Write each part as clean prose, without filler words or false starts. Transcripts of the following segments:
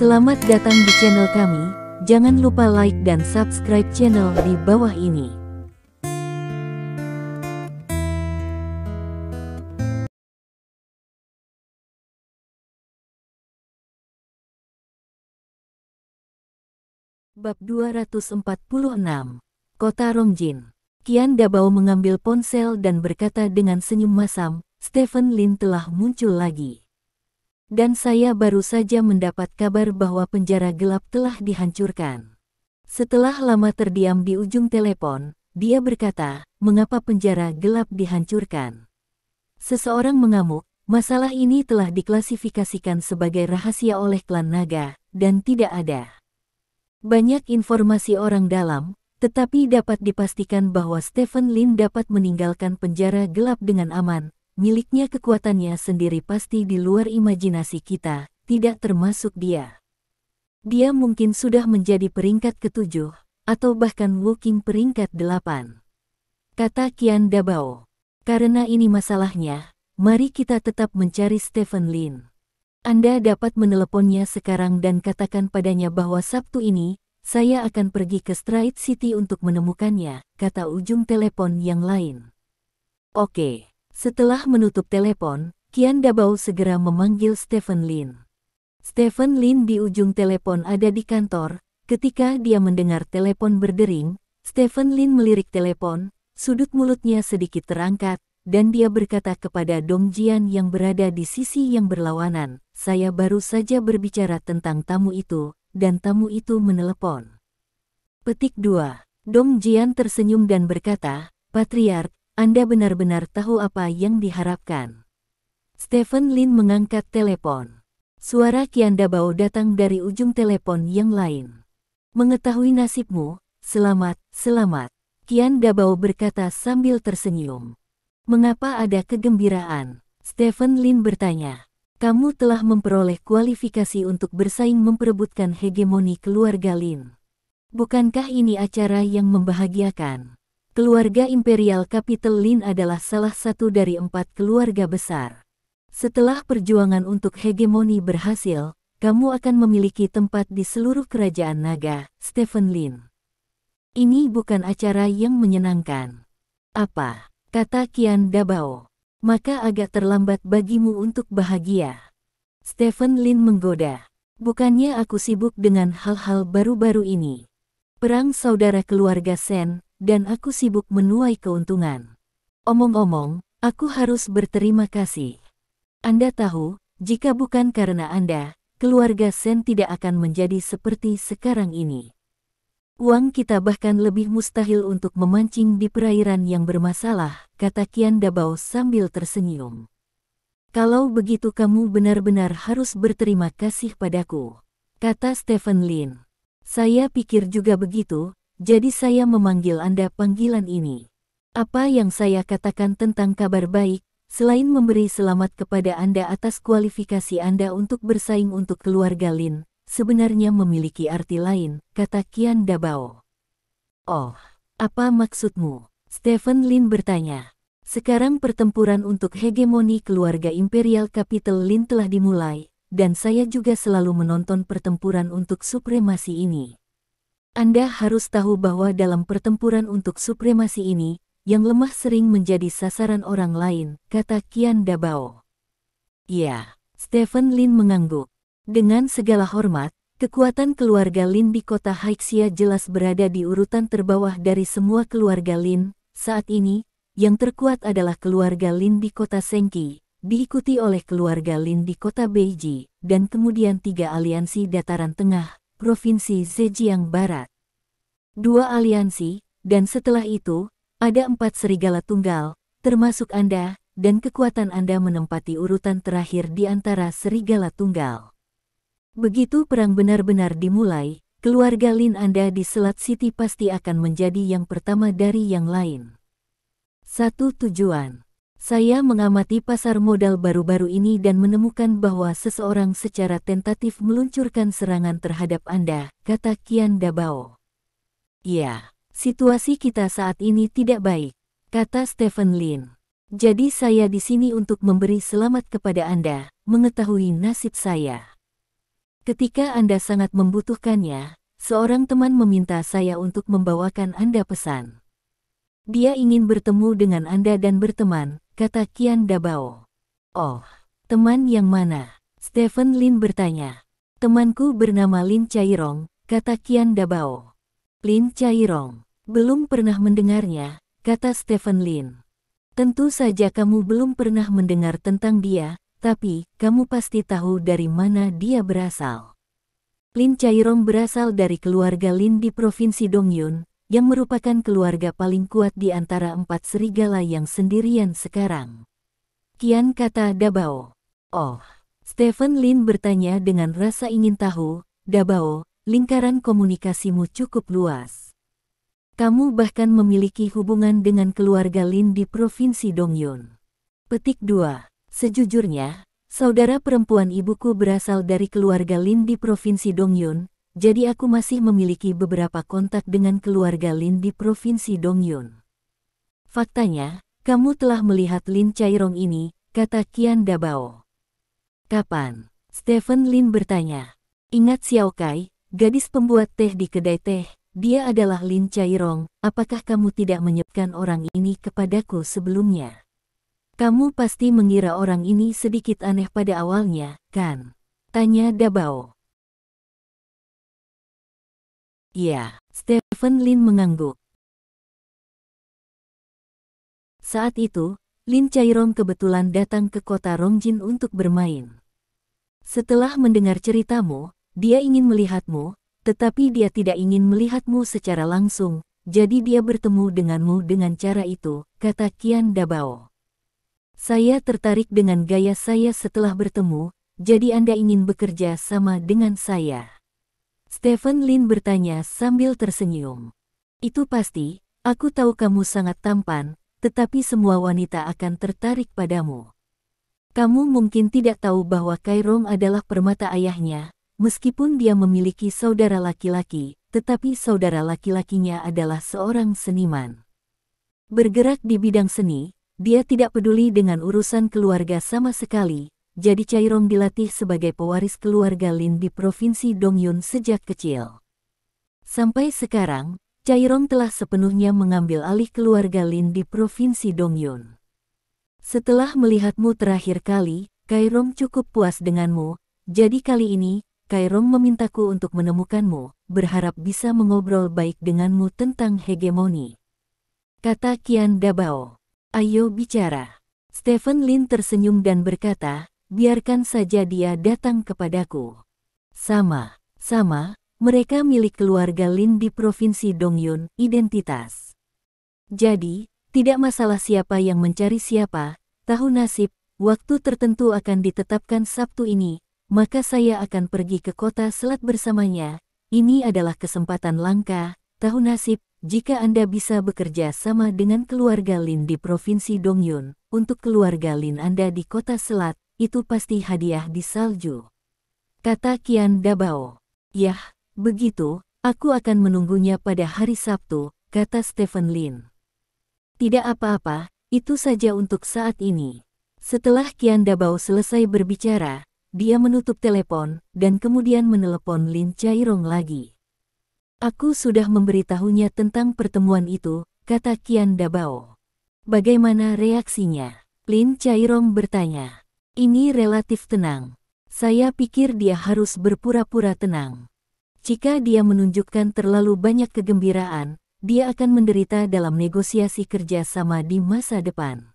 Selamat datang di channel kami, jangan lupa like dan subscribe channel di bawah ini. Bab 246, Kota Rongjin. Qian Dabao mengambil ponsel dan berkata dengan senyum masam, Stephen Lin telah muncul lagi. Dan saya baru saja mendapat kabar bahwa penjara gelap telah dihancurkan. Setelah lama terdiam di ujung telepon, dia berkata, mengapa penjara gelap dihancurkan? Seseorang mengamuk, masalah ini telah diklasifikasikan sebagai rahasia oleh klan naga, dan tidak ada banyak informasi orang dalam, tetapi dapat dipastikan bahwa Stephen Lin dapat meninggalkan penjara gelap dengan aman. Miliknya kekuatannya sendiri pasti di luar imajinasi kita, tidak termasuk dia. Dia mungkin sudah menjadi peringkat ke-7, atau bahkan walking peringkat 8. Kata Qian Dabao. Karena ini masalahnya, mari kita tetap mencari Stephen Lin. Anda dapat meneleponnya sekarang dan katakan padanya bahwa Sabtu ini, saya akan pergi ke Stride City untuk menemukannya, kata ujung telepon yang lain. Oke. Setelah menutup telepon, Qian Dabao segera memanggil Stephen Lin. Stephen Lin di ujung telepon ada di kantor. Ketika dia mendengar telepon berdering, Stephen Lin melirik telepon, sudut mulutnya sedikit terangkat, dan dia berkata kepada Dong Jian yang berada di sisi yang berlawanan, saya baru saja berbicara tentang tamu itu, dan tamu itu menelepon. Petik 2. Dong Jian tersenyum dan berkata, Patriark, Anda benar-benar tahu apa yang diharapkan. Stephen Lin mengangkat telepon. Suara Qian Dabao datang dari ujung telepon yang lain. Mengetahui nasibmu, selamat, selamat. Qian Dabao berkata sambil tersenyum. Mengapa ada kegembiraan? Stephen Lin bertanya. Kamu telah memperoleh kualifikasi untuk bersaing memperebutkan hegemoni keluarga Lin. Bukankah ini acara yang membahagiakan? Keluarga Imperial Capital Lin adalah salah satu dari 4 keluarga besar. Setelah perjuangan untuk hegemoni berhasil, kamu akan memiliki tempat di seluruh kerajaan naga, Stephen Lin. Ini bukan acara yang menyenangkan. Apa? Kata Qian Dabao. Maka agak terlambat bagimu untuk bahagia. Stephen Lin menggoda. Bukannya aku sibuk dengan hal-hal baru-baru ini. Perang saudara keluarga Sen, dan aku sibuk menuai keuntungan. Omong-omong, aku harus berterima kasih. Anda tahu, jika bukan karena Anda, keluarga Sen tidak akan menjadi seperti sekarang ini. Uang kita bahkan lebih mustahil untuk memancing di perairan yang bermasalah, kata Qian Dabao sambil tersenyum. Kalau begitu kamu benar-benar harus berterima kasih padaku, kata Stephen Lin. Saya pikir juga begitu, jadi saya memanggil Anda panggilan ini. Apa yang saya katakan tentang kabar baik, selain memberi selamat kepada Anda atas kualifikasi Anda untuk bersaing untuk keluarga Lin, sebenarnya memiliki arti lain, kata Qian Dabao. Oh, apa maksudmu? Stephen Lin bertanya. Sekarang pertempuran untuk hegemoni keluarga Imperial Capital Lin telah dimulai, dan saya juga selalu menonton pertempuran untuk supremasi ini. Anda harus tahu bahwa dalam pertempuran untuk supremasi ini, yang lemah sering menjadi sasaran orang lain, kata Qian Dabao. Ya, Stephen Lin mengangguk. Dengan segala hormat, kekuatan keluarga Lin di kota Haixia jelas berada di urutan terbawah dari semua keluarga Lin. Saat ini, yang terkuat adalah keluarga Lin di kota Sengqi, diikuti oleh keluarga Lin di kota Beiji, dan kemudian 3 aliansi dataran tengah, Provinsi Zhejiang Barat. 2 aliansi, dan setelah itu, ada 4 serigala tunggal, termasuk Anda, dan kekuatan Anda menempati urutan terakhir di antara serigala tunggal. Begitu perang benar-benar dimulai, keluarga Lin Anda di Selat City pasti akan menjadi yang pertama dari yang lain. Satu tujuan. Saya mengamati pasar modal baru-baru ini dan menemukan bahwa seseorang secara tentatif meluncurkan serangan terhadap Anda, kata Qian Dabao. Ya, situasi kita saat ini tidak baik, kata Stephen Lin. Jadi saya di sini untuk memberi selamat kepada Anda, mengetahui nasib saya. Ketika Anda sangat membutuhkannya, seorang teman meminta saya untuk membawakan Anda pesan. Dia ingin bertemu dengan Anda dan berteman, kata Qian Dabao. Oh, teman yang mana? Stephen Lin bertanya. Temanku bernama Lin Chairong, kata Qian Dabao. Lin Chairong. Belum pernah mendengarnya, kata Stephen Lin. Tentu saja kamu belum pernah mendengar tentang dia, tapi kamu pasti tahu dari mana dia berasal. Lin Chairong berasal dari keluarga Lin di Provinsi Dongyun, yang merupakan keluarga paling kuat di antara 4 serigala yang sendirian sekarang. Qian, kata Dabao. Oh, Stephen Lin bertanya dengan rasa ingin tahu. Dabao, lingkaran komunikasimu cukup luas. Kamu bahkan memiliki hubungan dengan keluarga Lin di Provinsi Dongyun. Petik 2. Sejujurnya, saudara perempuan ibuku berasal dari keluarga Lin di Provinsi Dongyun, jadi aku masih memiliki beberapa kontak dengan keluarga Lin di Provinsi Dongyun. Faktanya, kamu telah melihat Lin Chairong ini, kata Qian Dabao. Kapan? Stephen Lin bertanya. Ingat Xiao Kai, gadis pembuat teh di kedai teh, dia adalah Lin Chairong, apakah kamu tidak menyebutkan orang ini kepadaku sebelumnya? Kamu pasti mengira orang ini sedikit aneh pada awalnya, kan? Tanya Dabao. Ya, Stephen Lin mengangguk. Saat itu, Lin Chairong kebetulan datang ke kota Rongjin untuk bermain. Setelah mendengar ceritamu, dia ingin melihatmu, tetapi dia tidak ingin melihatmu secara langsung, jadi dia bertemu denganmu dengan cara itu, kata Qian Dabao. Saya tertarik dengan gaya saya setelah bertemu, jadi Anda ingin bekerja sama dengan saya. Stephen Lin bertanya sambil tersenyum. Itu pasti, aku tahu kamu sangat tampan, tetapi semua wanita akan tertarik padamu. Kamu mungkin tidak tahu bahwa Chairong adalah permata ayahnya, meskipun dia memiliki saudara laki-laki, tetapi saudara laki-lakinya adalah seorang seniman. Bergerak di bidang seni, dia tidak peduli dengan urusan keluarga sama sekali, jadi Chairong dilatih sebagai pewaris keluarga Lin di Provinsi Dongyun sejak kecil. Sampai sekarang, Chairong telah sepenuhnya mengambil alih keluarga Lin di Provinsi Dongyun. Setelah melihatmu terakhir kali, Chairong cukup puas denganmu, jadi kali ini, Chairong memintaku untuk menemukanmu, berharap bisa mengobrol baik denganmu tentang hegemoni. Kata Qian Dabao. Ayo bicara. Stephen Lin tersenyum dan berkata, biarkan saja dia datang kepadaku. Sama, mereka milik keluarga Lin di Provinsi Dongyun, identitas. Jadi, tidak masalah siapa yang mencari siapa, tahu nasib, waktu tertentu akan ditetapkan Sabtu ini, maka saya akan pergi ke kota Selat bersamanya. Ini adalah kesempatan langka, tahu nasib, jika Anda bisa bekerja sama dengan keluarga Lin di Provinsi Dongyun, untuk keluarga Lin Anda di kota Selat, itu pasti hadiah di salju. Kata Qian Dabao. Yah, begitu, aku akan menunggunya pada hari Sabtu, kata Stephen Lin. Tidak apa-apa, itu saja untuk saat ini. Setelah Qian Dabao selesai berbicara, dia menutup telepon, dan kemudian menelepon Lin Chairong lagi. Aku sudah memberitahunya tentang pertemuan itu, kata Qian Dabao. Bagaimana reaksinya? Lin Chairong bertanya. Ini relatif tenang. Saya pikir dia harus berpura-pura tenang. Jika dia menunjukkan terlalu banyak kegembiraan, dia akan menderita dalam negosiasi kerja sama di masa depan.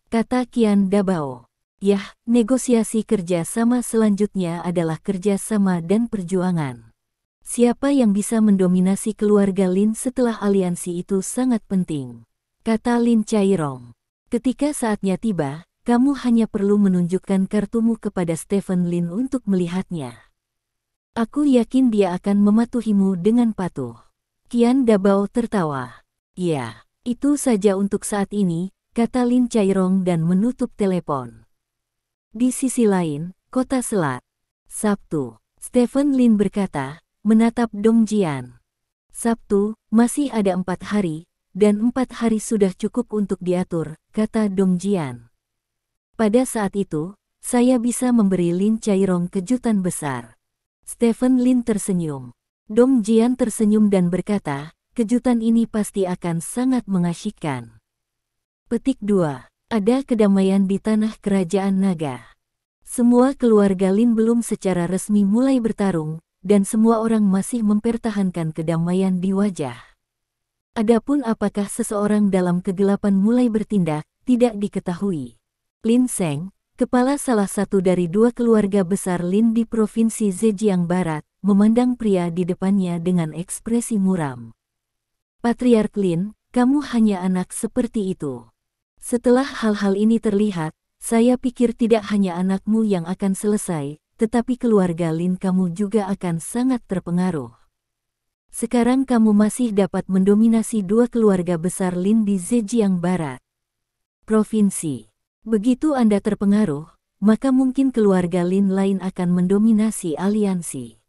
Kata Qian Dabao. Yah, negosiasi kerja sama selanjutnya adalah kerja sama dan perjuangan. Siapa yang bisa mendominasi keluarga Lin setelah aliansi itu sangat penting. Kata Lin Chairong. Ketika saatnya tiba, kamu hanya perlu menunjukkan kartumu kepada Stephen Lin untuk melihatnya. Aku yakin dia akan mematuhimu dengan patuh. Qian Dabao tertawa. Ya, itu saja untuk saat ini, kata Lin Chairong dan menutup telepon. Di sisi lain, kota Selat. Sabtu, Stephen Lin berkata, menatap Dong Jian. Sabtu, masih ada 4 hari, dan 4 hari sudah cukup untuk diatur, kata Dong Jian. Pada saat itu, saya bisa memberi Lin Chairong kejutan besar. Stephen Lin tersenyum. Dong Jian tersenyum dan berkata, kejutan ini pasti akan sangat mengasyikkan. Petik 2. Ada kedamaian di tanah kerajaan naga. Semua keluarga Lin belum secara resmi mulai bertarung, dan semua orang masih mempertahankan kedamaian di wajah. Adapun apakah seseorang dalam kegelapan mulai bertindak, tidak diketahui. Lin Seng, kepala salah satu dari dua keluarga besar Lin di Provinsi Zhejiang Barat, memandang pria di depannya dengan ekspresi muram. Patriark Lin, kamu hanya anak seperti itu. Setelah hal-hal ini terlihat, saya pikir tidak hanya anakmu yang akan selesai, tetapi keluarga Lin kamu juga akan sangat terpengaruh. Sekarang kamu masih dapat mendominasi dua keluarga besar Lin di Zhejiang Barat. Provinsi. Begitu Anda terpengaruh, maka mungkin keluarga Lin lain akan mendominasi aliansi.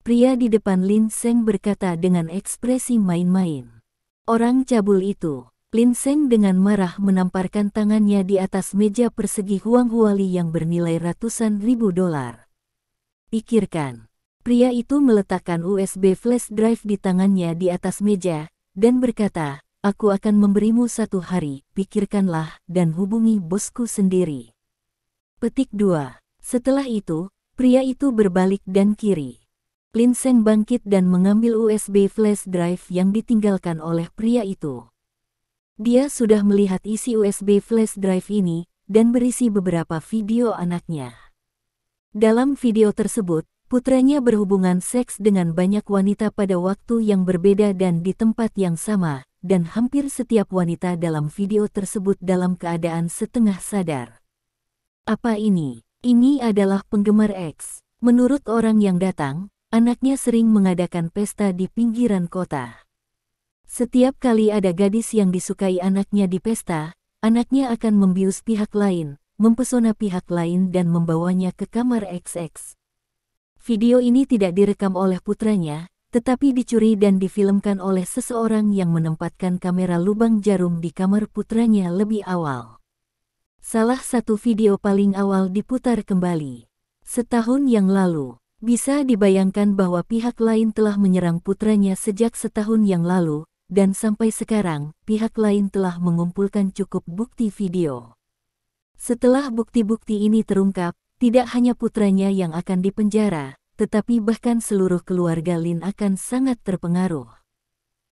Pria di depan Lin Seng berkata dengan ekspresi main-main. Orang cabul itu. Lin Seng dengan marah menamparkan tangannya di atas meja persegi huang-huali yang bernilai ratusan ribu dolar. Pikirkan. Pria itu meletakkan USB flash drive di tangannya di atas meja, dan berkata, aku akan memberimu 1 hari, pikirkanlah, dan hubungi bosku sendiri. Petik 2. Setelah itu, pria itu berbalik dan kiri. Lin Seng bangkit dan mengambil USB flash drive yang ditinggalkan oleh pria itu. Dia sudah melihat isi USB flash drive ini, dan berisi beberapa video anaknya. Dalam video tersebut, putranya berhubungan seks dengan banyak wanita pada waktu yang berbeda dan di tempat yang sama, dan hampir setiap wanita dalam video tersebut dalam keadaan setengah sadar. Apa ini? Ini adalah penggemar X. Menurut orang yang datang, anaknya sering mengadakan pesta di pinggiran kota. Setiap kali ada gadis yang disukai anaknya di pesta, anaknya akan membius pihak lain, mempesona pihak lain dan membawanya ke kamar XX. Video ini tidak direkam oleh putranya, tetapi dicuri dan difilmkan oleh seseorang yang menempatkan kamera lubang jarum di kamar putranya lebih awal. Salah satu video paling awal diputar kembali. Setahun yang lalu, bisa dibayangkan bahwa pihak lain telah menyerang putranya sejak setahun yang lalu, dan sampai sekarang, pihak lain telah mengumpulkan cukup bukti video. Setelah bukti-bukti ini terungkap, tidak hanya putranya yang akan dipenjara, tetapi bahkan seluruh keluarga Lin akan sangat terpengaruh.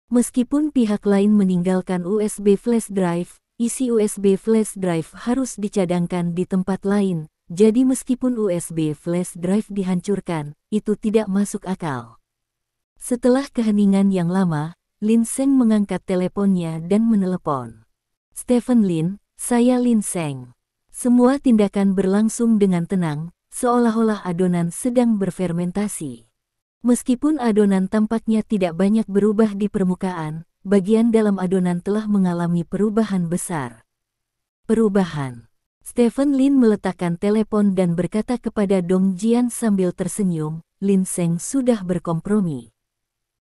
Meskipun pihak lain meninggalkan USB flash drive, isi USB flash drive harus dicadangkan di tempat lain, jadi meskipun USB flash drive dihancurkan, itu tidak masuk akal. Setelah keheningan yang lama, Lin Seng mengangkat teleponnya dan menelepon. Stephen Lin, saya Lin Seng. Semua tindakan berlangsung dengan tenang, seolah-olah adonan sedang berfermentasi. Meskipun adonan tampaknya tidak banyak berubah di permukaan, bagian dalam adonan telah mengalami perubahan besar. Perubahan. Stephen Lin meletakkan telepon dan berkata kepada Dong Jian sambil tersenyum, Lin Seng sudah berkompromi.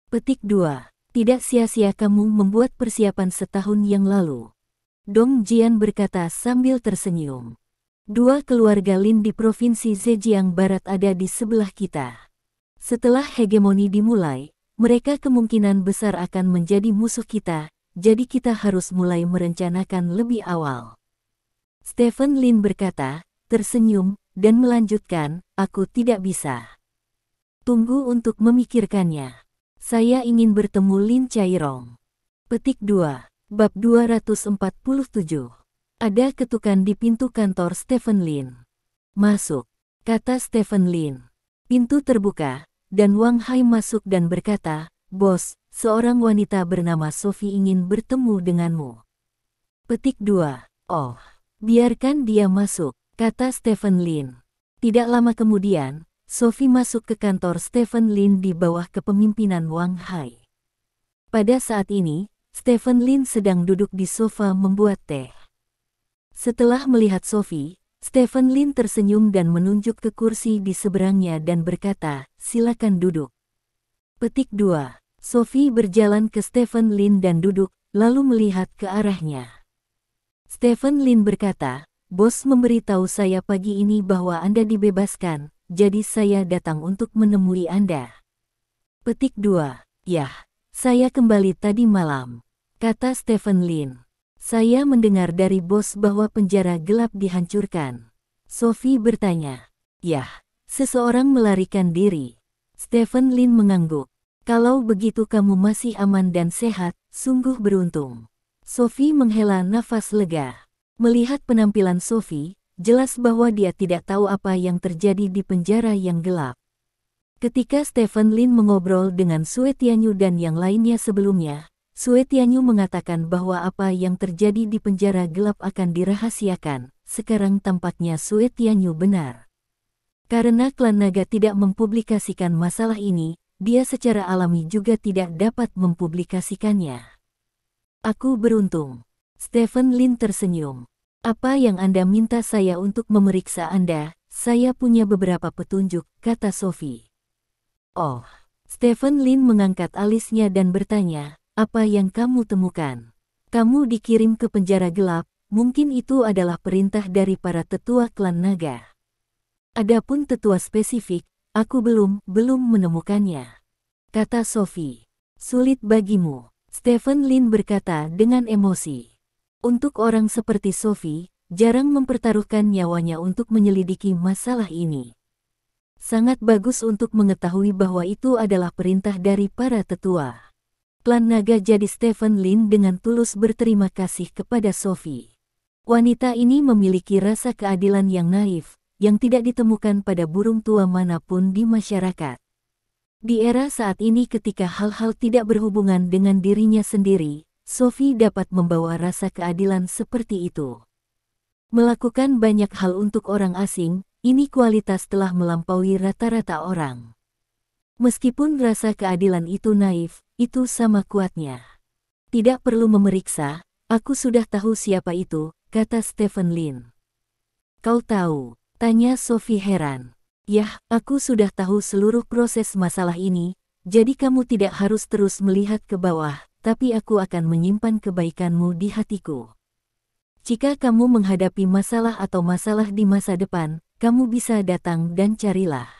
Petik 2. Tidak sia-sia kamu membuat persiapan setahun yang lalu. Dong Jian berkata sambil tersenyum. Dua keluarga Lin di Provinsi Zhejiang Barat ada di sebelah kita. Setelah hegemoni dimulai, mereka kemungkinan besar akan menjadi musuh kita, jadi kita harus mulai merencanakan lebih awal. Stephen Lin berkata, tersenyum, dan melanjutkan, aku tidak bisa. Tunggu untuk memikirkannya. Saya ingin bertemu Lin Chairong. Petik 2, bab 247. Ada ketukan di pintu kantor Stephen Lin. Masuk, kata Stephen Lin. Pintu terbuka, dan Wang Hai masuk dan berkata, Bos, seorang wanita bernama Sophie ingin bertemu denganmu. Petik 2. Oh, biarkan dia masuk, kata Stephen Lin. Tidak lama kemudian, Sophie masuk ke kantor Stephen Lin di bawah kepemimpinan Wang Hai. Pada saat ini, Stephen Lin sedang duduk di sofa membuat teh. Setelah melihat Sophie, Stephen Lin tersenyum dan menunjuk ke kursi di seberangnya dan berkata, silakan duduk. Petik 2. Sophie berjalan ke Stephen Lin dan duduk, lalu melihat ke arahnya. Stephen Lin berkata, Bos memberitahu saya pagi ini bahwa Anda dibebaskan, jadi saya datang untuk menemui Anda. Petik 2. Yah, saya kembali tadi malam, kata Stephen Lin. Saya mendengar dari bos bahwa penjara gelap dihancurkan. Sophie bertanya. Yah, seseorang melarikan diri. Stephen Lin mengangguk. Kalau begitu kamu masih aman dan sehat, sungguh beruntung. Sophie menghela nafas lega. Melihat penampilan Sophie, jelas bahwa dia tidak tahu apa yang terjadi di penjara yang gelap. Ketika Stephen Lin mengobrol dengan Sue Tianyu dan yang lainnya sebelumnya, Sue Tianyu mengatakan bahwa apa yang terjadi di penjara gelap akan dirahasiakan. Sekarang tampaknya Sue Tianyu benar. Karena klan naga tidak mempublikasikan masalah ini, dia secara alami juga tidak dapat mempublikasikannya. Aku beruntung. Stephen Lin tersenyum. Apa yang Anda minta saya untuk memeriksa Anda? Saya punya beberapa petunjuk, kata Sophie. Oh, Stephen Lin mengangkat alisnya dan bertanya, apa yang kamu temukan? Kamu dikirim ke penjara gelap, mungkin itu adalah perintah dari para tetua klan naga. Adapun tetua spesifik, aku belum menemukannya, kata Sophie. Sulit bagimu, Stephen Lin berkata dengan emosi. Untuk orang seperti Sophie, jarang mempertaruhkan nyawanya untuk menyelidiki masalah ini. Sangat bagus untuk mengetahui bahwa itu adalah perintah dari para tetua. Klan naga jadi Stephen Lin dengan tulus berterima kasih kepada Sophie. Wanita ini memiliki rasa keadilan yang naif, yang tidak ditemukan pada burung tua manapun di masyarakat. Di era saat ini ketika hal-hal tidak berhubungan dengan dirinya sendiri, Sophie dapat membawa rasa keadilan seperti itu. Melakukan banyak hal untuk orang asing, ini kualitas telah melampaui rata-rata orang. Meskipun rasa keadilan itu naif, itu sama kuatnya. Tidak perlu memeriksa, aku sudah tahu siapa itu, kata Stephen Lin. Kau tahu? Tanya Sophie heran. Yah, aku sudah tahu seluruh proses masalah ini, jadi kamu tidak harus terus melihat ke bawah, tapi aku akan menyimpan kebaikanmu di hatiku. Jika kamu menghadapi masalah atau masalah di masa depan, kamu bisa datang dan carilah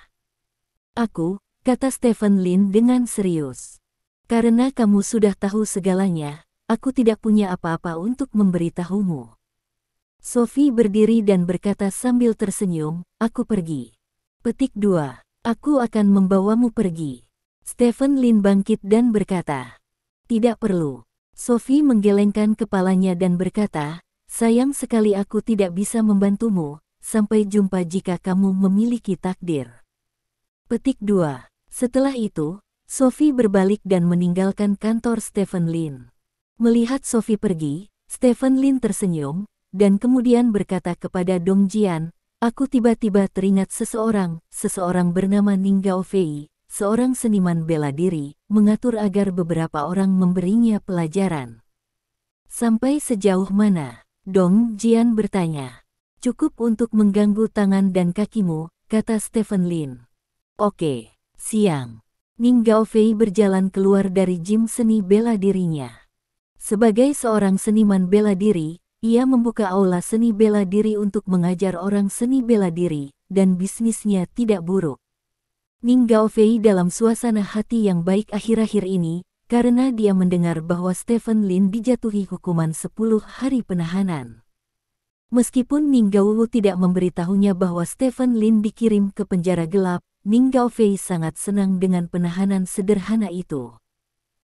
aku, kata Stephen Lin dengan serius. Karena kamu sudah tahu segalanya, aku tidak punya apa-apa untuk memberitahumu. Sophie berdiri dan berkata sambil tersenyum, aku pergi. Petik 2. Aku akan membawamu pergi. Stephen Lin bangkit dan berkata, tidak perlu. Sophie menggelengkan kepalanya dan berkata, sayang sekali aku tidak bisa membantumu. Sampai jumpa jika kamu memiliki takdir. Petik 2. Setelah itu, Sophie berbalik dan meninggalkan kantor Stephen Lin. Melihat Sophie pergi, Stephen Lin tersenyum, dan kemudian berkata kepada Dong Jian, aku tiba-tiba teringat seseorang bernama Ning Gaofei, seorang seniman bela diri, mengatur agar beberapa orang memberinya pelajaran. Sampai sejauh mana? Dong Jian bertanya. Cukup untuk mengganggu tangan dan kakimu, kata Stephen Lin. Oke, siang. Ning Gaofei berjalan keluar dari gym seni bela dirinya. Sebagai seorang seniman bela diri, ia membuka aula seni bela diri untuk mengajar orang seni bela diri, dan bisnisnya tidak buruk. Ning Gaofei dalam suasana hati yang baik akhir-akhir ini, karena dia mendengar bahwa Stephen Lin dijatuhi hukuman 10 hari penahanan. Meskipun Ning Gaowu tidak memberitahunya bahwa Stephen Lin dikirim ke penjara gelap, Ning Gaofei sangat senang dengan penahanan sederhana itu.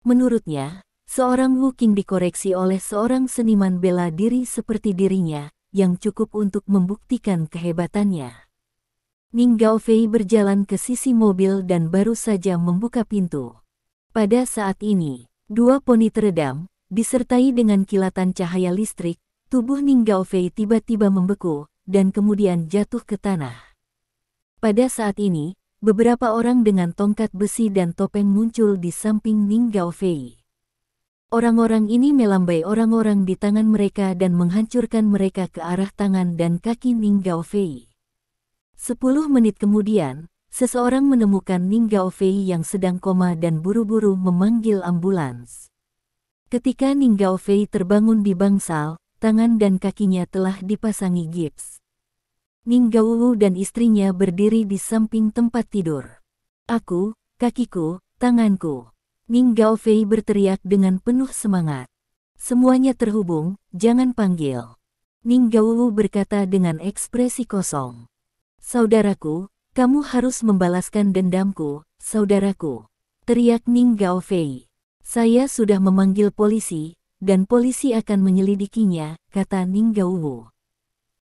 Menurutnya, seorang Wu Qing dikoreksi oleh seorang seniman bela diri seperti dirinya, yang cukup untuk membuktikan kehebatannya. Ning Gaofei berjalan ke sisi mobil dan baru saja membuka pintu. Pada saat ini, dua poni teredam, disertai dengan kilatan cahaya listrik, tubuh Ning Gaofei tiba-tiba membeku, dan kemudian jatuh ke tanah. Pada saat ini, beberapa orang dengan tongkat besi dan topeng muncul di samping Ning Gaofei. Orang-orang ini melambai orang-orang di tangan mereka dan menghancurkan mereka ke arah tangan dan kaki Ning Gaofei. 10 menit kemudian, seseorang menemukan Ning Gaofei yang sedang koma dan buru-buru memanggil ambulans. Ketika Ning Gaofei terbangun di bangsal, tangan dan kakinya telah dipasangi gips. Ning Gaowu dan istrinya berdiri di samping tempat tidur. Aku, kakiku, tanganku. Ning Gaofei berteriak dengan penuh semangat. Semuanya terhubung, jangan panggil. Ning Gaowu berkata dengan ekspresi kosong. Saudaraku, kamu harus membalaskan dendamku, saudaraku. Teriak Ning Gaofei. Saya sudah memanggil polisi, dan polisi akan menyelidikinya, kata Ning Gaowu.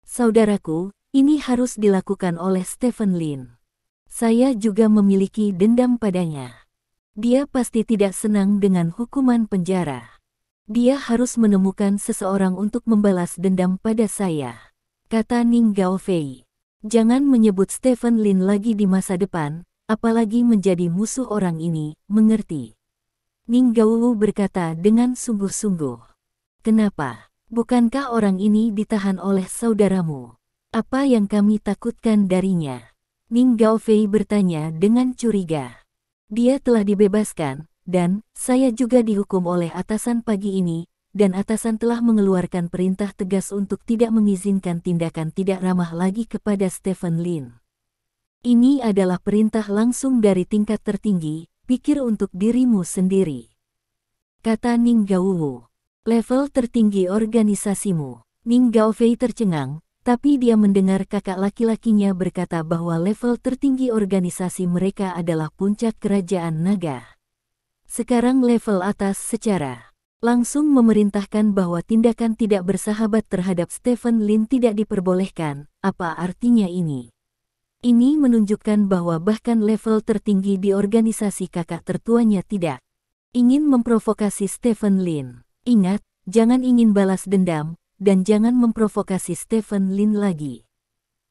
Saudaraku, ini harus dilakukan oleh Stephen Lin. Saya juga memiliki dendam padanya. Dia pasti tidak senang dengan hukuman penjara. Dia harus menemukan seseorang untuk membalas dendam pada saya, kata Ning Gaofei. Jangan menyebut Stephen Lin lagi di masa depan, apalagi menjadi musuh orang ini, mengerti? Ning Gaowu berkata dengan sungguh-sungguh. Kenapa? Bukankah orang ini ditahan oleh saudaramu? Apa yang kami takutkan darinya? Ning Gaofei bertanya dengan curiga. Dia telah dibebaskan, dan saya juga dihukum oleh atasan pagi ini, dan atasan telah mengeluarkan perintah tegas untuk tidak mengizinkan tindakan tidak ramah lagi kepada Stephen Lin. Ini adalah perintah langsung dari tingkat tertinggi, pikir untuk dirimu sendiri, kata Ning Gaowu. Level tertinggi organisasimu. Ning Gaofei tercengang, tapi dia mendengar kakak laki-lakinya berkata bahwa level tertinggi organisasi mereka adalah puncak kerajaan naga. Sekarang level atas secara langsung memerintahkan bahwa tindakan tidak bersahabat terhadap Stephen Lin tidak diperbolehkan. Apa artinya ini? Ini menunjukkan bahwa bahkan level tertinggi di organisasi kakak tertuanya tidak ingin memprovokasi Stephen Lin. Ingat, jangan ingin balas dendam, dan jangan memprovokasi Stephen Lin lagi.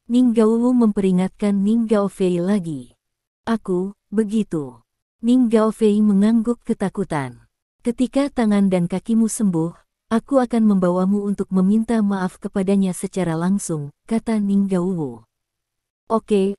Ning Gaowu memperingatkan Ning Gaofei lagi. Aku, begitu. Ning Gaofei mengangguk ketakutan. Ketika tangan dan kakimu sembuh, aku akan membawamu untuk meminta maaf kepadanya secara langsung, kata Ning Gaowu. Oke.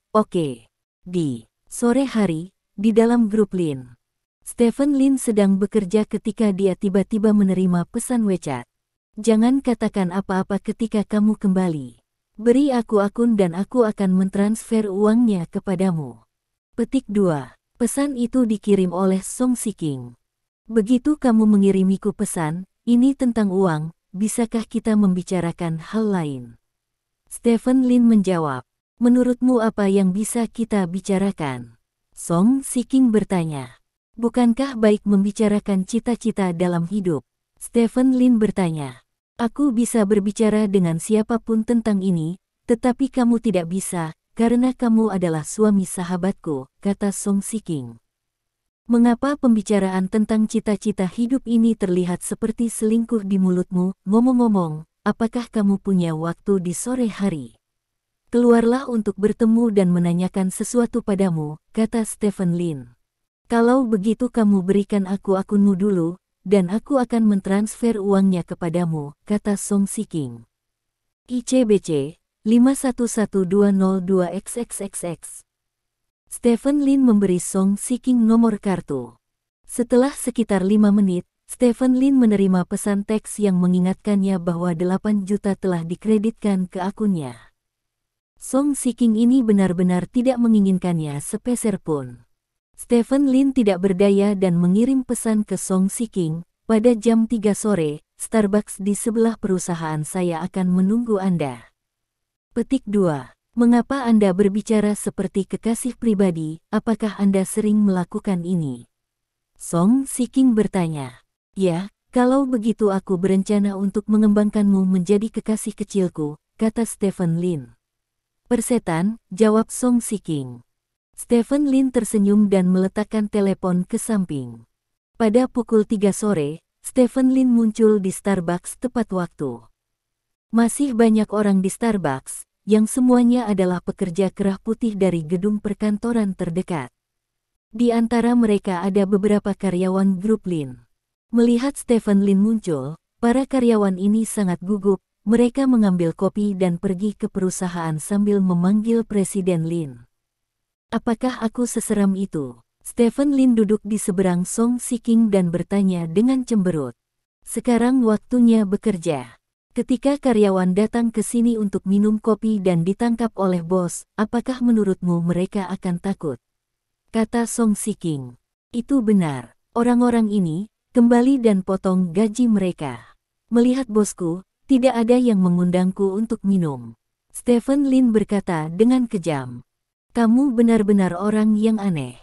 Di sore hari, di dalam grup Lin. Stephen Lin sedang bekerja ketika dia tiba-tiba menerima pesan WeChat. Jangan katakan apa-apa ketika kamu kembali. Beri aku akun dan aku akan mentransfer uangnya kepadamu. Petik 2. Pesan itu dikirim oleh Song Siking. Begitu kamu mengirimiku pesan, ini tentang uang, bisakah kita membicarakan hal lain? Stephen Lin menjawab. Menurutmu apa yang bisa kita bicarakan? Song Siking bertanya. Bukankah baik membicarakan cita-cita dalam hidup? Stephen Lin bertanya. Aku bisa berbicara dengan siapapun tentang ini, tetapi kamu tidak bisa, karena kamu adalah suami sahabatku, kata Song Siking. Mengapa pembicaraan tentang cita-cita hidup ini terlihat seperti selingkuh di mulutmu? Ngomong-ngomong, apakah kamu punya waktu di sore hari? Keluarlah untuk bertemu dan menanyakan sesuatu padamu, kata Stephen Lin. Kalau begitu kamu berikan aku akunmu dulu, dan aku akan mentransfer uangnya kepadamu, kata Song Siking. ICBC 511202XXXX. Stephen Lin memberi Song Siking nomor kartu. Setelah sekitar 5 menit, Stephen Lin menerima pesan teks yang mengingatkannya bahwa 8 juta telah dikreditkan ke akunnya. Song Siking ini benar-benar tidak menginginkannya sepeser pun. Stephen Lin tidak berdaya dan mengirim pesan ke Song Siking, pada jam 3 sore, Starbucks di sebelah perusahaan saya akan menunggu Anda. Petik 2. Mengapa Anda berbicara seperti kekasih pribadi, apakah Anda sering melakukan ini? Song Siking bertanya. Ya, kalau begitu aku berencana untuk mengembangkanmu menjadi kekasih kecilku, kata Stephen Lin. Persetan, jawab Song Siking. Stephen Lin tersenyum dan meletakkan telepon ke samping. Pada pukul 3 sore, Stephen Lin muncul di Starbucks tepat waktu. Masih banyak orang di Starbucks, yang semuanya adalah pekerja kerah putih dari gedung perkantoran terdekat. Di antara mereka ada beberapa karyawan grup Lin. Melihat Stephen Lin muncul, para karyawan ini sangat gugup, mereka mengambil kopi dan pergi ke perusahaan sambil memanggil Presiden Lin. Apakah aku seseram itu? Stephen Lin duduk di seberang Song Siking dan bertanya dengan cemberut. Sekarang waktunya bekerja. Ketika karyawan datang ke sini untuk minum kopi dan ditangkap oleh bos, apakah menurutmu mereka akan takut? Kata Song Shiking. Itu benar. Orang-orang ini kembali dan potong gaji mereka. Melihat bosku, tidak ada yang mengundangku untuk minum. Stephen Lin berkata dengan kejam. Kamu benar-benar orang yang aneh.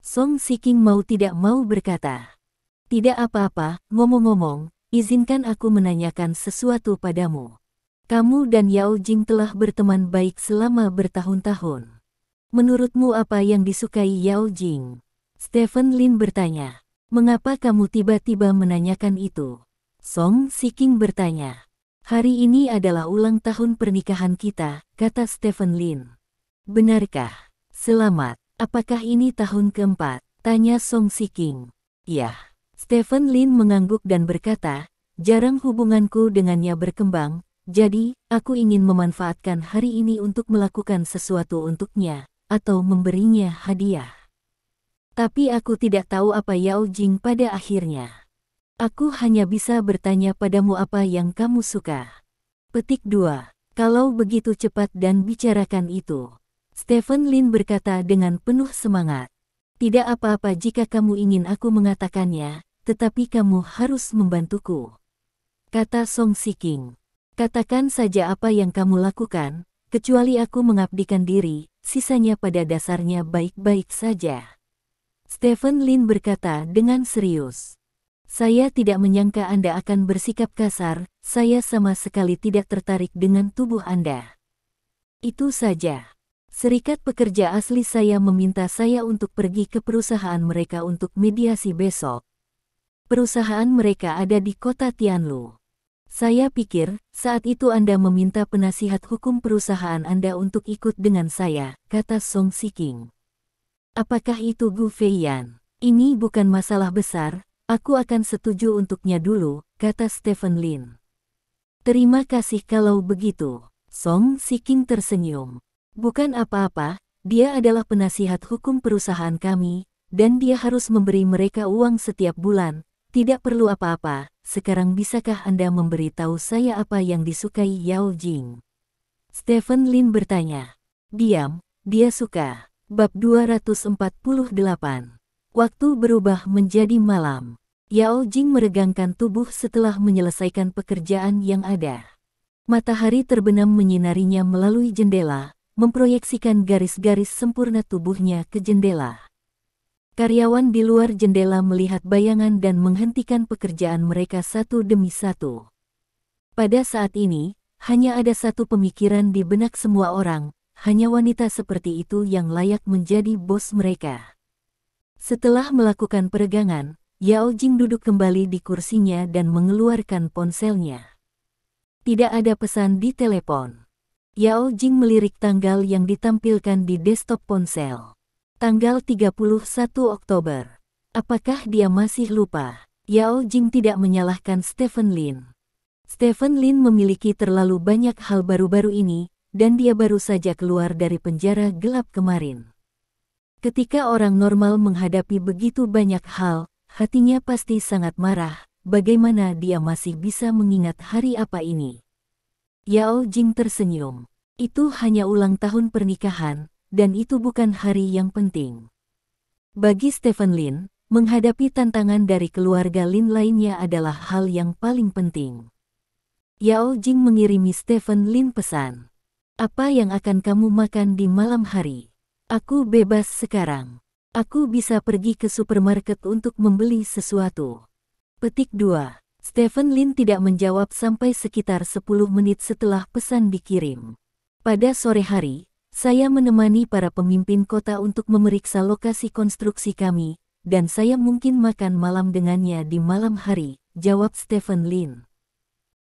Song Shiking mau tidak mau berkata. Tidak apa-apa, ngomong-ngomong, izinkan aku menanyakan sesuatu padamu. Kamu dan Yao Jing telah berteman baik selama bertahun-tahun. Menurutmu apa yang disukai Yao Jing? Stephen Lin bertanya. Mengapa kamu tiba-tiba menanyakan itu? Song Shiking bertanya. Hari ini adalah ulang tahun pernikahan kita, kata Stephen Lin. Benarkah? Selamat. Apakah ini tahun keempat? Tanya Song Shiking. Ya. Stephen Lin mengangguk dan berkata, jarang hubunganku dengannya berkembang, jadi aku ingin memanfaatkan hari ini untuk melakukan sesuatu untuknya, atau memberinya hadiah. Tapi aku tidak tahu apa Yao Jing pada akhirnya. Aku hanya bisa bertanya padamu apa yang kamu suka. Petik 2. Kalau begitu cepat dan bicarakan itu. Stephen Lin berkata dengan penuh semangat. Tidak apa-apa jika kamu ingin aku mengatakannya, tetapi kamu harus membantuku. Kata Song Shiking. Katakan saja apa yang kamu lakukan, kecuali aku mengabdikan diri, sisanya pada dasarnya baik-baik saja. Stephen Lin berkata dengan serius. Saya tidak menyangka Anda akan bersikap kasar, saya sama sekali tidak tertarik dengan tubuh Anda. Itu saja. Serikat pekerja asli saya meminta saya untuk pergi ke perusahaan mereka untuk mediasi besok. Perusahaan mereka ada di kota Tianlu. Saya pikir, saat itu Anda meminta penasihat hukum perusahaan Anda untuk ikut dengan saya, kata Song Shiking. Apakah itu Gu Feiyan? Ini bukan masalah besar, aku akan setuju untuknya dulu, kata Stephen Lin. Terima kasih kalau begitu. Song Shiking tersenyum. Bukan apa-apa, dia adalah penasihat hukum perusahaan kami, dan dia harus memberi mereka uang setiap bulan. Tidak perlu apa-apa, sekarang bisakah Anda memberitahu saya apa yang disukai Yao Jing? Stephen Lin bertanya. Diam, dia suka. Bab 248. Waktu berubah menjadi malam. Yao Jing meregangkan tubuh setelah menyelesaikan pekerjaan yang ada. Matahari terbenam menyinarinya melalui jendela, memproyeksikan garis-garis sempurna tubuhnya ke jendela. Karyawan di luar jendela melihat bayangan dan menghentikan pekerjaan mereka satu demi satu. Pada saat ini, hanya ada satu pemikiran di benak semua orang, hanya wanita seperti itu yang layak menjadi bos mereka. Setelah melakukan peregangan, Yao Jing duduk kembali di kursinya dan mengeluarkan ponselnya. Tidak ada pesan di telepon. Yao Jing melirik tanggal yang ditampilkan di desktop ponsel. Tanggal 31 Oktober. Apakah dia masih lupa? Yao Jing tidak menyalahkan Stephen Lin. Stephen Lin memiliki terlalu banyak hal baru-baru ini, dan dia baru saja keluar dari penjara gelap kemarin. Ketika orang normal menghadapi begitu banyak hal, hatinya pasti sangat marah. Bagaimana dia masih bisa mengingat hari apa ini? Yao Jing tersenyum. Itu hanya ulang tahun pernikahan, dan itu bukan hari yang penting. Bagi Stephen Lin, menghadapi tantangan dari keluarga Lin lainnya adalah hal yang paling penting. Yao Jing mengirimi Stephen Lin pesan. Apa yang akan kamu makan di malam hari? Aku bebas sekarang. Aku bisa pergi ke supermarket untuk membeli sesuatu. Petik 2. Stephen Lin tidak menjawab sampai sekitar 10 menit setelah pesan dikirim. Pada sore hari, saya menemani para pemimpin kota untuk memeriksa lokasi konstruksi kami, dan saya mungkin makan malam dengannya di malam hari, jawab Stephen Lin.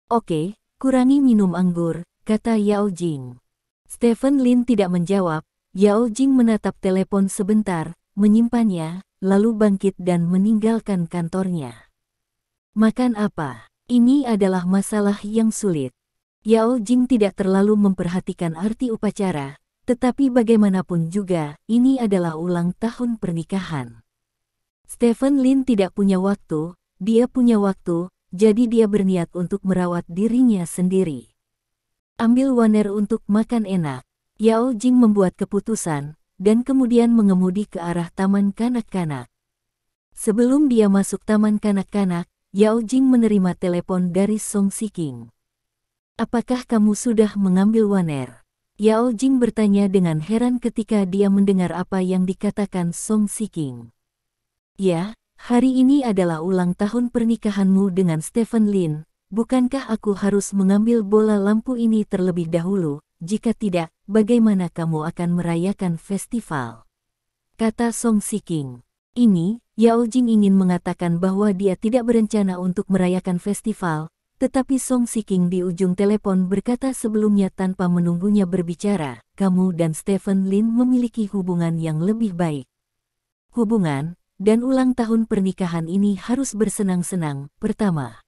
Oke, kurangi minum anggur, kata Yao Jing. Stephen Lin tidak menjawab. Yao Jing menatap telepon sebentar, menyimpannya, lalu bangkit dan meninggalkan kantornya. Makan apa? Ini adalah masalah yang sulit. Yao Jing tidak terlalu memperhatikan arti upacara, tetapi bagaimanapun juga, ini adalah ulang tahun pernikahan. Stephen Lin tidak punya waktu, dia punya waktu, jadi dia berniat untuk merawat dirinya sendiri. Ambil waner untuk makan enak. Yao Jing membuat keputusan, dan kemudian mengemudi ke arah taman kanak-kanak. Sebelum dia masuk taman kanak-kanak, Yao Jing menerima telepon dari Song Siking. Apakah kamu sudah mengambil waner? Yao Jing bertanya dengan heran ketika dia mendengar apa yang dikatakan Song Siking. Ya, hari ini adalah ulang tahun pernikahanmu dengan Stephen Lin. Bukankah aku harus mengambil bola lampu ini terlebih dahulu? Jika tidak, bagaimana kamu akan merayakan festival? Kata Song Siking. Ini, Yao Jing ingin mengatakan bahwa dia tidak berencana untuk merayakan festival, tetapi Song Siking di ujung telepon berkata sebelumnya tanpa menunggunya berbicara, kamu dan Stephen Lin memiliki hubungan yang lebih baik. Hubungan, dan ulang tahun pernikahan ini harus bersenang-senang, pertama.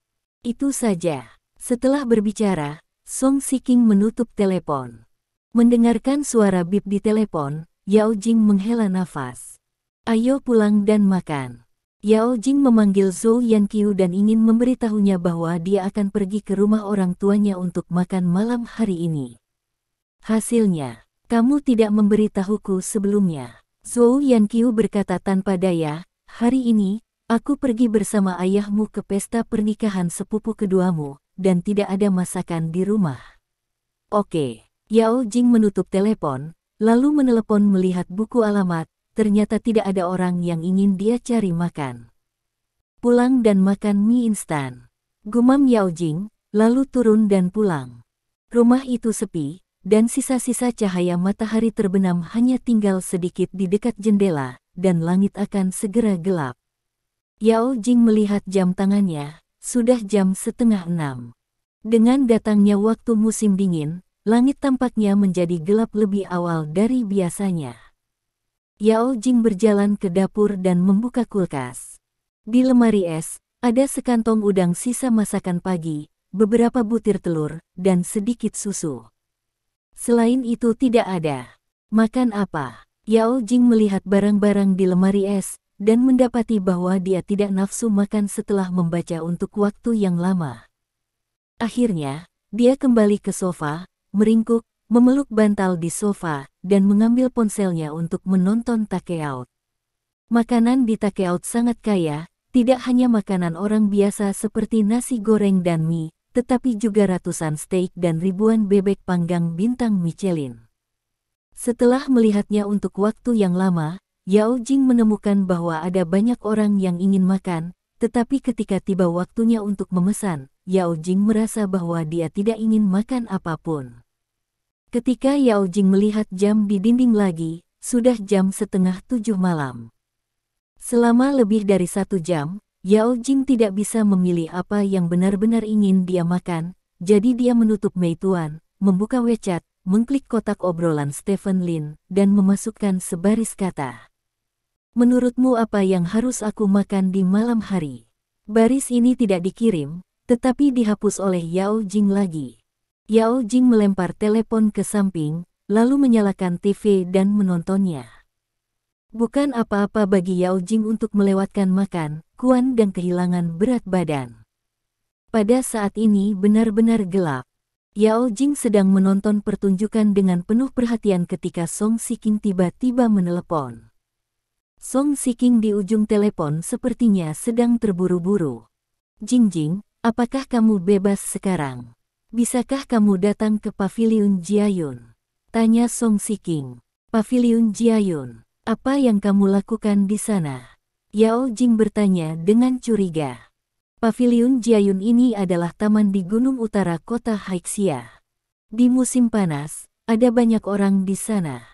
Itu saja. Setelah berbicara, Song Siking menutup telepon. Mendengarkan suara bip di telepon, Yao Jing menghela nafas. Ayo pulang dan makan. Yao Jing memanggil Zhou Yanqiu dan ingin memberitahunya bahwa dia akan pergi ke rumah orang tuanya untuk makan malam hari ini. Hasilnya, kamu tidak memberitahuku sebelumnya. Zhou Yanqiu berkata tanpa daya, hari ini, aku pergi bersama ayahmu ke pesta pernikahan sepupu keduamu, dan tidak ada masakan di rumah. Oke, Yao Jing menutup telepon, lalu menelepon melihat buku alamat, ternyata tidak ada orang yang ingin dia cari makan. Pulang dan makan mie instan. Gumam Yao Jing, lalu turun dan pulang. Rumah itu sepi, dan sisa-sisa cahaya matahari terbenam hanya tinggal sedikit di dekat jendela, dan langit akan segera gelap. Yao Jing melihat jam tangannya, sudah jam 5:30. Dengan datangnya waktu musim dingin, langit tampaknya menjadi gelap lebih awal dari biasanya. Yao Jing berjalan ke dapur dan membuka kulkas. Di lemari es, ada sekantong udang sisa masakan pagi, beberapa butir telur, dan sedikit susu. Selain itu tidak ada. Makan apa? Yao Jing melihat barang-barang di lemari es, dan mendapati bahwa dia tidak nafsu makan setelah membaca untuk waktu yang lama. Akhirnya, dia kembali ke sofa, meringkuk, memeluk bantal di sofa, dan mengambil ponselnya untuk menonton takeout. Makanan di takeout sangat kaya, tidak hanya makanan orang biasa seperti nasi goreng dan mie, tetapi juga ratusan steak dan ribuan bebek panggang bintang Michelin. Setelah melihatnya untuk waktu yang lama, Yao Jing menemukan bahwa ada banyak orang yang ingin makan, tetapi ketika tiba waktunya untuk memesan, Yao Jing merasa bahwa dia tidak ingin makan apapun. Ketika Yao Jing melihat jam di dinding lagi, sudah jam 6:30 malam. Selama lebih dari 1 jam, Yao Jing tidak bisa memilih apa yang benar-benar ingin dia makan, jadi dia menutup Meituan, membuka WeChat, mengklik kotak obrolan Stephen Lin, dan memasukkan sebaris kata. Menurutmu apa yang harus aku makan di malam hari? Baris ini tidak dikirim, tetapi dihapus oleh Yao Jing lagi. Yao Jing melempar telepon ke samping, lalu menyalakan TV dan menontonnya. Bukan apa-apa bagi Yao Jing untuk melewatkan makan, kuan dan kehilangan berat badan. Pada saat ini benar-benar gelap. Yao Jing sedang menonton pertunjukan dengan penuh perhatian ketika Song Siking tiba-tiba menelepon. Song Siking di ujung telepon sepertinya sedang terburu-buru. Jing, apakah kamu bebas sekarang? Bisakah kamu datang ke Paviliun Jiayun? Tanya Song Siking. Paviliun Jiayun, apa yang kamu lakukan di sana? Yao Jing bertanya dengan curiga. Paviliun Jiayun ini adalah taman di gunung utara kota Haixia. Di musim panas, ada banyak orang di sana.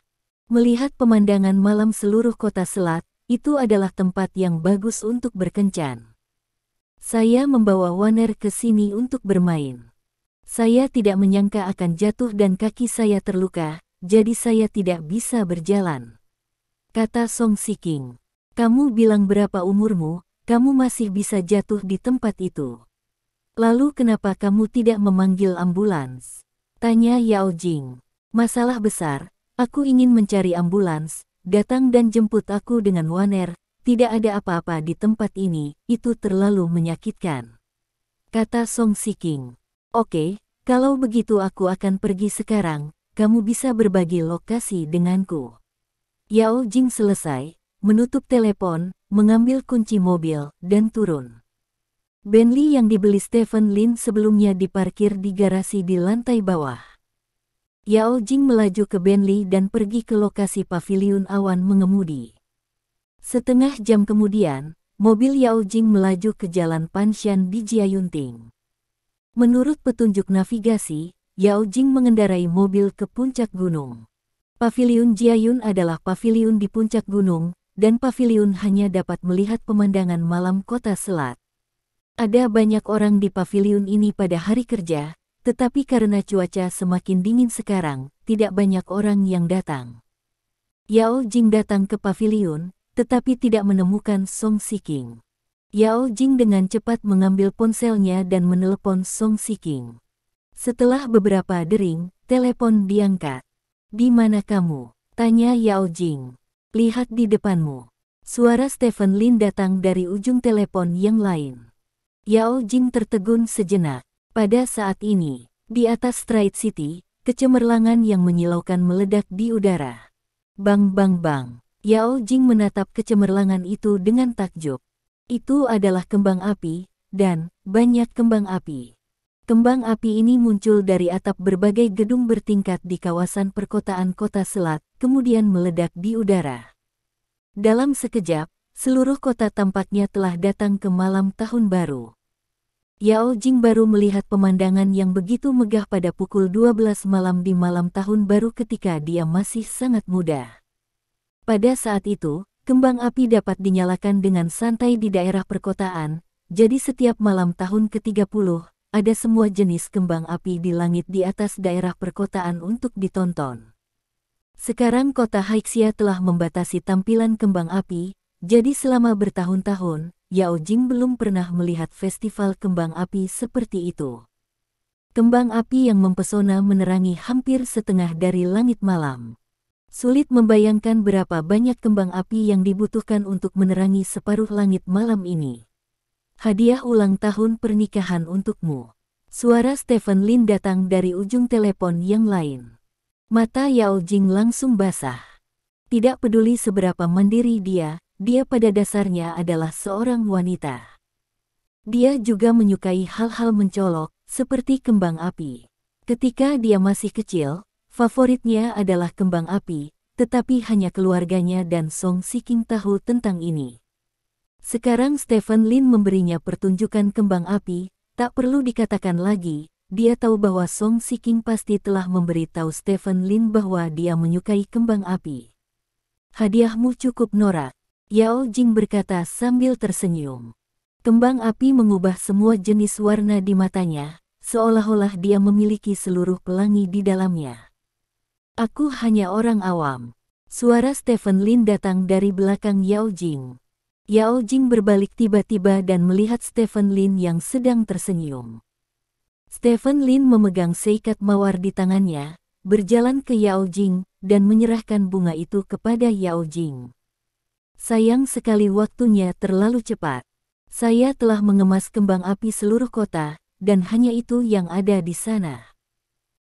Melihat pemandangan malam seluruh kota selat, itu adalah tempat yang bagus untuk berkencan. Saya membawa Waner ke sini untuk bermain. Saya tidak menyangka akan jatuh dan kaki saya terluka, jadi saya tidak bisa berjalan. Kata Song Siking. Kamu bilang berapa umurmu, kamu masih bisa jatuh di tempat itu. Lalu kenapa kamu tidak memanggil ambulans? Tanya Yao Jing. Masalah besar, aku ingin mencari ambulans, datang dan jemput aku dengan Waner, tidak ada apa-apa di tempat ini, itu terlalu menyakitkan. kata Song Shiking. Oke, kalau begitu aku akan pergi sekarang, kamu bisa berbagi lokasi denganku. Yao Jing selesai, menutup telepon, mengambil kunci mobil, dan turun. Bentley yang dibeli Stephen Lin sebelumnya diparkir di garasi di lantai bawah. Yao Jing melaju ke Bentley dan pergi ke lokasi paviliun awan mengemudi. Setengah jam kemudian, mobil Yao Jing melaju ke jalan Panshan di Jiayunting. Menurut petunjuk navigasi, Yao Jing mengendarai mobil ke puncak gunung. Paviliun Jiayun adalah paviliun di puncak gunung, dan paviliun hanya dapat melihat pemandangan malam kota selat. Ada banyak orang di paviliun ini pada hari kerja, tetapi karena cuaca semakin dingin sekarang, tidak banyak orang yang datang. Yao Jing datang ke paviliun, tetapi tidak menemukan Song Shiking. Yao Jing dengan cepat mengambil ponselnya dan menelepon Song Shiking. Setelah beberapa dering, telepon diangkat. "Di mana kamu?" tanya Yao Jing. "Lihat di depanmu." Suara Stephen Lin datang dari ujung telepon yang lain. Yao Jing tertegun sejenak. Pada saat ini, di atas Stride City, kecemerlangan yang menyilaukan meledak di udara. Bang bang bang. Yao Jing menatap kecemerlangan itu dengan takjub. Itu adalah kembang api, dan banyak kembang api. Kembang api ini muncul dari atap berbagai gedung bertingkat di kawasan perkotaan kota selat, kemudian meledak di udara. Dalam sekejap, seluruh kota tampaknya telah datang ke malam tahun baru. Yao Jing baru melihat pemandangan yang begitu megah pada pukul 12 malam di malam tahun baru ketika dia masih sangat muda. Pada saat itu, kembang api dapat dinyalakan dengan santai di daerah perkotaan, jadi setiap malam tahun ke-30, ada semua jenis kembang api di langit di atas daerah perkotaan untuk ditonton. Sekarang kota Haixia telah membatasi tampilan kembang api, jadi selama bertahun-tahun, Yao Jing belum pernah melihat festival kembang api seperti itu. Kembang api yang mempesona menerangi hampir setengah dari langit malam. Sulit membayangkan berapa banyak kembang api yang dibutuhkan untuk menerangi separuh langit malam ini. "Hadiah ulang tahun pernikahan untukmu." Suara Stephen Lin datang dari ujung telepon yang lain. Mata Yao Jing langsung basah. Tidak peduli seberapa mandiri dia pada dasarnya adalah seorang wanita. Dia juga menyukai hal-hal mencolok, seperti kembang api. Ketika dia masih kecil, favoritnya adalah kembang api, tetapi hanya keluarganya dan Song Shiking tahu tentang ini. Sekarang Stephen Lin memberinya pertunjukan kembang api, tak perlu dikatakan lagi, dia tahu bahwa Song Shiking pasti telah memberitahu Stephen Lin bahwa dia menyukai kembang api. "Hadiahmu cukup norak," Yao Jing berkata sambil tersenyum. Kembang api mengubah semua jenis warna di matanya, seolah-olah dia memiliki seluruh pelangi di dalamnya. "Aku hanya orang awam." Suara Stephen Lin datang dari belakang Yao Jing. Yao Jing berbalik tiba-tiba dan melihat Stephen Lin yang sedang tersenyum. Stephen Lin memegang seikat mawar di tangannya, berjalan ke Yao Jing, dan menyerahkan bunga itu kepada Yao Jing. "Sayang sekali waktunya terlalu cepat. Saya telah mengemas kembang api seluruh kota, dan hanya itu yang ada di sana.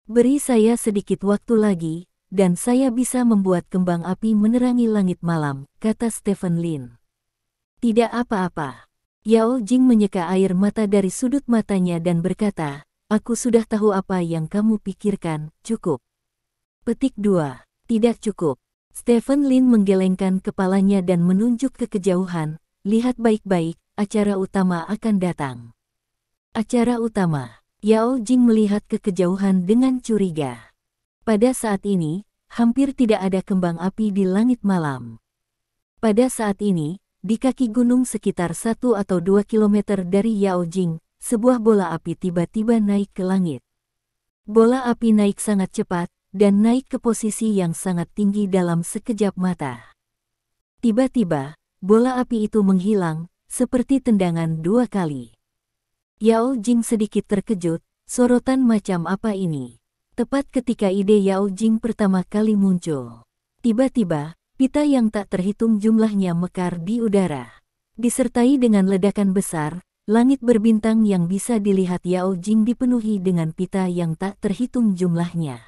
Beri saya sedikit waktu lagi, dan saya bisa membuat kembang api menerangi langit malam," kata Stephen Lin. "Tidak apa-apa." Yao Jing menyeka air mata dari sudut matanya dan berkata, "Aku sudah tahu apa yang kamu pikirkan, cukup." Petik 2. Tidak cukup. Stephen Lin menggelengkan kepalanya dan menunjuk ke kejauhan, "Lihat baik-baik, acara utama akan datang." Acara utama. Yao Jing melihat ke kejauhan dengan curiga. Pada saat ini, hampir tidak ada kembang api di langit malam. Pada saat ini, di kaki gunung sekitar 1 atau 2 kilometer dari Yao Jing, sebuah bola api tiba-tiba naik ke langit. Bola api naik sangat cepat, dan naik ke posisi yang sangat tinggi dalam sekejap mata. Tiba-tiba, bola api itu menghilang, seperti tendangan 2 kali. Yao Jing sedikit terkejut, sorotan macam apa ini? Tepat ketika ide Yao Jing pertama kali muncul. Tiba-tiba, pita yang tak terhitung jumlahnya mekar di udara. Disertai dengan ledakan besar, Langit berbintang yang bisa dilihat Yao Jing dipenuhi dengan pita yang tak terhitung jumlahnya.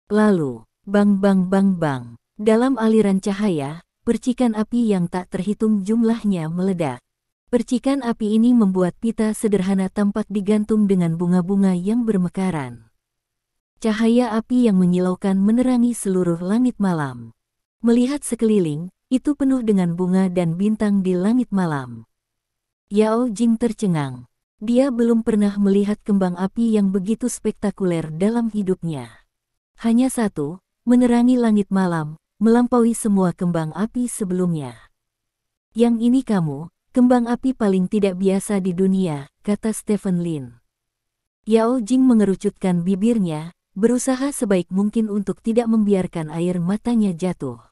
Lalu, bang bang bang bang, dalam aliran cahaya, percikan api yang tak terhitung jumlahnya meledak. Percikan api ini membuat pita sederhana tampak digantung dengan bunga-bunga yang bermekaran. Cahaya api yang menyilaukan menerangi seluruh langit malam. Melihat sekeliling, itu penuh dengan bunga dan bintang di langit malam. Yao Jing tercengang. Dia belum pernah melihat kembang api yang begitu spektakuler dalam hidupnya. Hanya satu, menerangi langit malam, melampaui semua kembang api sebelumnya. Yang ini kamu, kembang api paling tidak biasa di dunia, kata Stephen Lin. Yao Jing mengerucutkan bibirnya, berusaha sebaik mungkin untuk tidak membiarkan air matanya jatuh.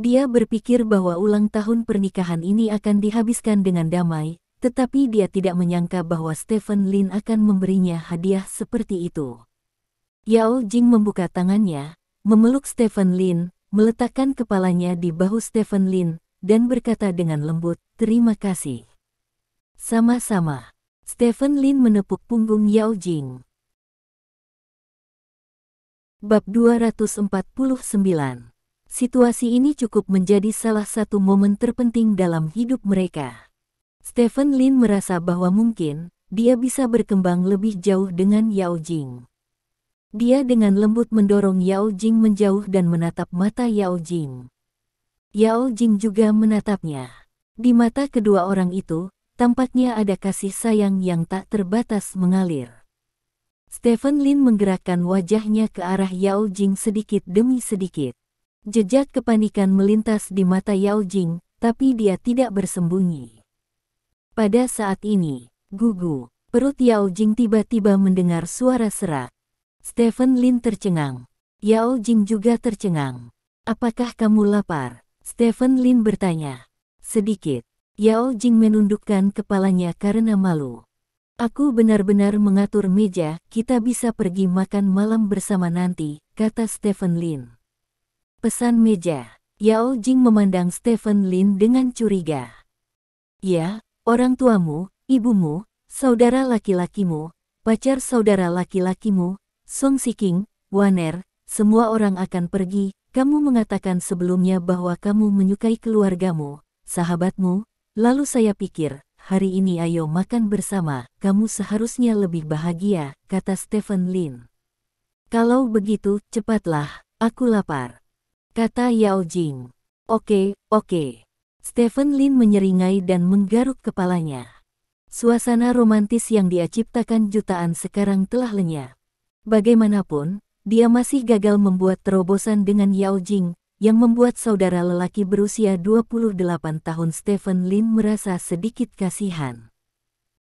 Dia berpikir bahwa ulang tahun pernikahan ini akan dihabiskan dengan damai, tetapi dia tidak menyangka bahwa Stephen Lin akan memberinya hadiah seperti itu. Yao Jing membuka tangannya, memeluk Stephen Lin, meletakkan kepalanya di bahu Stephen Lin, dan berkata dengan lembut, "Terima kasih." Sama-sama. Stephen Lin menepuk punggung Yao Jing. Bab 249. Situasi ini cukup menjadi salah satu momen terpenting dalam hidup mereka. Stephen Lin merasa bahwa mungkin dia bisa berkembang lebih jauh dengan Yao Jing. Dia dengan lembut mendorong Yao Jing menjauh dan menatap mata Yao Jing. Yao Jing juga menatapnya. Di mata kedua orang itu, tampaknya ada kasih sayang yang tak terbatas mengalir. Stephen Lin menggerakkan wajahnya ke arah Yao Jing sedikit demi sedikit. Jejak kepanikan melintas di mata Yao Jing, tapi dia tidak bersembunyi. Pada saat ini, gugu, perut Yao Jing tiba-tiba mendengar suara serak. Stephen Lin tercengang. Yao Jing juga tercengang. "Apakah kamu lapar?" Stephen Lin bertanya. Sedikit. Yao Jing menundukkan kepalanya karena malu. "Aku benar-benar mengatur meja, kita bisa pergi makan malam bersama nanti," kata Stephen Lin. Pesan meja. Yao Jing memandang Stephen Lin dengan curiga. "Ya, orang tuamu, ibumu, saudara laki-lakimu, pacar saudara laki-lakimu, Song Siking, Waner, semua orang akan pergi. Kamu mengatakan sebelumnya bahwa kamu menyukai keluargamu, sahabatmu, lalu saya pikir, hari ini ayo makan bersama, kamu seharusnya lebih bahagia," kata Stephen Lin. "Kalau begitu, cepatlah, aku lapar," kata Yao Jing. Oke. Stephen Lin menyeringai dan menggaruk kepalanya. Suasana romantis yang dia ciptakan jutaan sekarang telah lenyap. Bagaimanapun, dia masih gagal membuat terobosan dengan Yao Jing, yang membuat saudara lelaki berusia 28 tahun Stephen Lin merasa sedikit kasihan.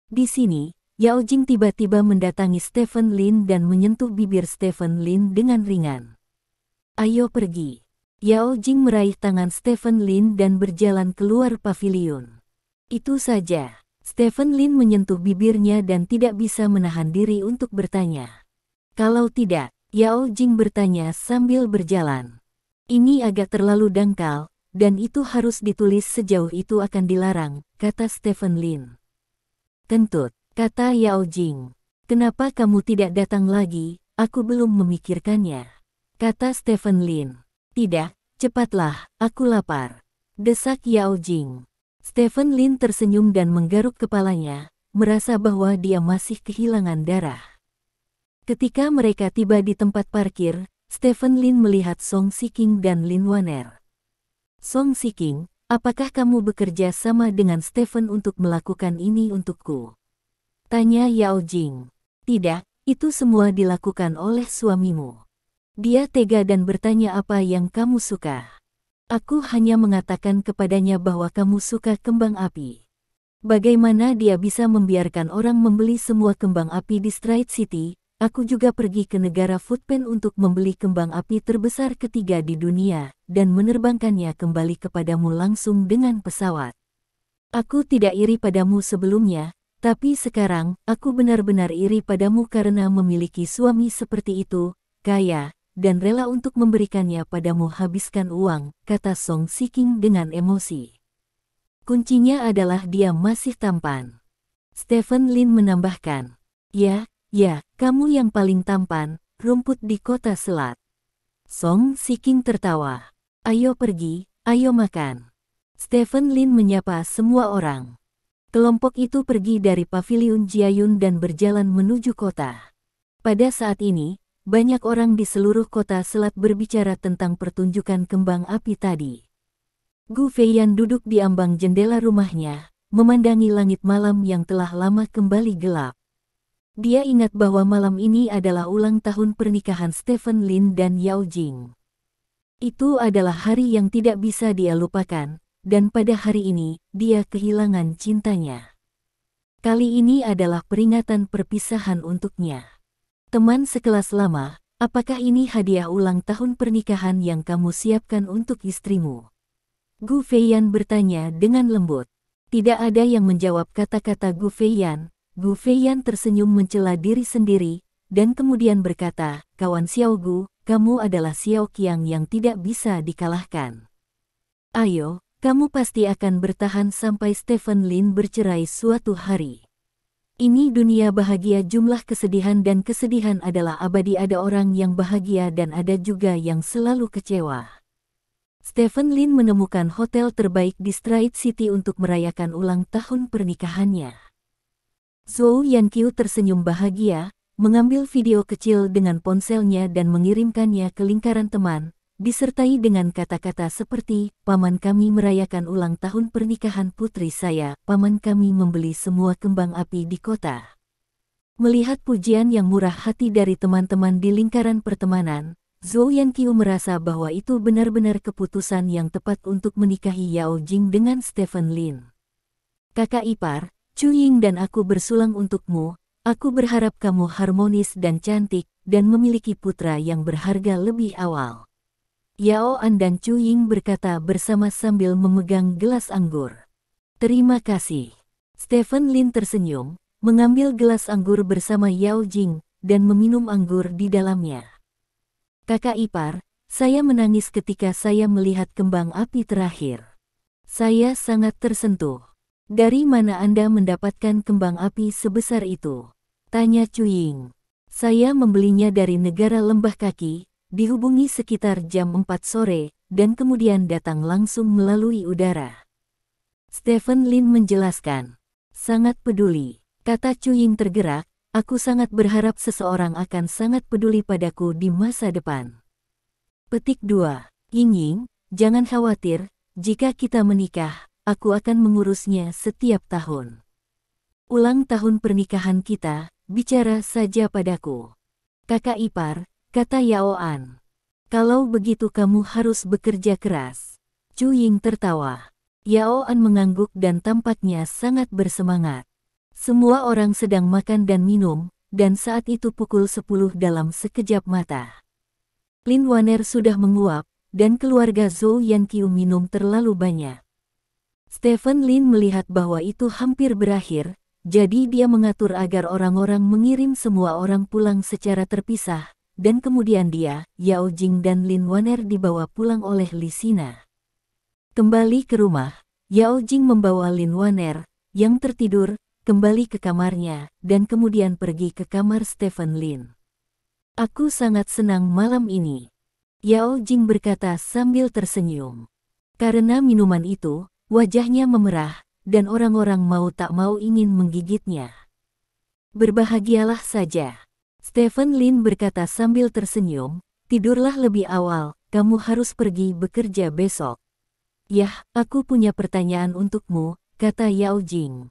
Di sini, Yao Jing tiba-tiba mendatangi Stephen Lin dan menyentuh bibir Stephen Lin dengan ringan. "Ayo pergi." Yao Jing meraih tangan Stephen Lin dan berjalan keluar paviliun. Itu saja. Stephen Lin menyentuh bibirnya dan tidak bisa menahan diri untuk bertanya. "Kalau tidak," Yao Jing bertanya sambil berjalan. "Ini agak terlalu dangkal, dan itu harus ditulis sejauh itu akan dilarang," kata Stephen Lin. "Kentut," kata Yao Jing. "Kenapa kamu tidak datang lagi? Aku belum memikirkannya," kata Stephen Lin. "Tidak, cepatlah, aku lapar," desak Yao Jing. Stephen Lin tersenyum dan menggaruk kepalanya, merasa bahwa dia masih kehilangan darah. Ketika mereka tiba di tempat parkir, Stephen Lin melihat Song Siking dan Lin Waner. "Song Siking, apakah kamu bekerja sama dengan Stephen untuk melakukan ini untukku?" tanya Yao Jing. "Tidak, itu semua dilakukan oleh suamimu. Dia tega dan bertanya apa yang kamu suka. Aku hanya mengatakan kepadanya bahwa kamu suka kembang api. Bagaimana dia bisa membiarkan orang membeli semua kembang api di Stride City? Aku juga pergi ke negara Futpen untuk membeli kembang api terbesar ketiga di dunia, dan menerbangkannya kembali kepadamu langsung dengan pesawat. Aku tidak iri padamu sebelumnya, tapi sekarang, aku benar-benar iri padamu karena memiliki suami seperti itu, kaya, dan rela untuk memberikannya padamu. Habiskan uang," kata Song Siking dengan emosi. "Kuncinya adalah dia masih tampan. Stephen Lin menambahkan. Ya, kamu yang paling tampan, rumput di kota Selat. Song Shiking tertawa. Ayo pergi, ayo makan. Stephen Lin menyapa semua orang. Kelompok itu pergi dari paviliun Jiayun dan berjalan menuju kota. Pada saat ini, banyak orang di seluruh kota Selat berbicara tentang pertunjukan kembang api tadi. Gu Feiyan duduk di ambang jendela rumahnya, memandangi langit malam yang telah lama kembali gelap. Dia ingat bahwa malam ini adalah ulang tahun pernikahan Stephen Lin dan Yao Jing. Itu adalah hari yang tidak bisa dia lupakan, dan pada hari ini, dia kehilangan cintanya. Kali ini adalah peringatan perpisahan untuknya. Teman sekelas lama, apakah ini hadiah ulang tahun pernikahan yang kamu siapkan untuk istrimu? Gu Feiyan bertanya dengan lembut. Tidak ada yang menjawab kata-kata Gu Feiyan. Gu Feiyan tersenyum mencela diri sendiri, dan kemudian berkata, kawan Xiao Gu, kamu adalah Xiao Qiang yang tidak bisa dikalahkan. Ayo, kamu pasti akan bertahan sampai Stephen Lin bercerai suatu hari. Ini dunia bahagia, jumlah kesedihan dan kesedihan adalah abadi, ada orang yang bahagia dan ada juga yang selalu kecewa. Stephen Lin menemukan hotel terbaik di Stride City untuk merayakan ulang tahun pernikahannya. Zhou Yanqiu tersenyum bahagia, mengambil video kecil dengan ponselnya dan mengirimkannya ke lingkaran teman, disertai dengan kata-kata seperti, paman kami merayakan ulang tahun pernikahan putri saya, paman kami membeli semua kembang api di kota. Melihat pujian yang murah hati dari teman-teman di lingkaran pertemanan, Zhou Yanqiu merasa bahwa itu benar-benar keputusan yang tepat untuk menikahi Yao Jing dengan Stephen Lin. Kakak ipar, Chu Ying dan aku bersulang untukmu, aku berharap kamu harmonis dan cantik, dan memiliki putra yang berharga lebih awal. Yao An dan Chu Ying berkata bersama sambil memegang gelas anggur. Terima kasih. Stephen Lin tersenyum, mengambil gelas anggur bersama Yao Jing, dan meminum anggur di dalamnya. Kakak ipar, saya menangis ketika saya melihat kembang api terakhir. Saya sangat tersentuh. Dari mana Anda mendapatkan kembang api sebesar itu? Tanya Chu Ying. Saya membelinya dari negara Lembah Kaki, dihubungi sekitar jam 4 sore, dan kemudian datang langsung melalui udara. Stephen Lin menjelaskan. Sangat peduli. Kata Chu Ying tergerak, aku sangat berharap seseorang akan sangat peduli padaku di masa depan. Petik 2. Ying, jangan khawatir, jika kita menikah, aku akan mengurusnya setiap tahun. Ulang tahun pernikahan kita, bicara saja padaku. Kakak ipar, kata Yao An. Kalau begitu kamu harus bekerja keras. Chu Ying tertawa. Yao An mengangguk dan tampaknya sangat bersemangat. Semua orang sedang makan dan minum, dan saat itu pukul 10 dalam sekejap mata. Lin Waner sudah menguap, dan keluarga Zhou Yanqiu minum terlalu banyak. Stephen Lin melihat bahwa itu hampir berakhir, jadi dia mengatur agar orang-orang mengirim semua orang pulang secara terpisah, dan kemudian dia, Yao Jing dan Lin Waner dibawa pulang oleh Li Sina. Kembali ke rumah, Yao Jing membawa Lin Waner, yang tertidur, kembali ke kamarnya, dan kemudian pergi ke kamar Stephen Lin. Aku sangat senang malam ini. Yao Jing berkata sambil tersenyum. Karena minuman itu, wajahnya memerah, dan orang-orang mau tak mau ingin menggigitnya. Berbahagialah saja. Stephen Lin berkata sambil tersenyum, tidurlah lebih awal, kamu harus pergi bekerja besok. Yah, aku punya pertanyaan untukmu, kata Yao Jing.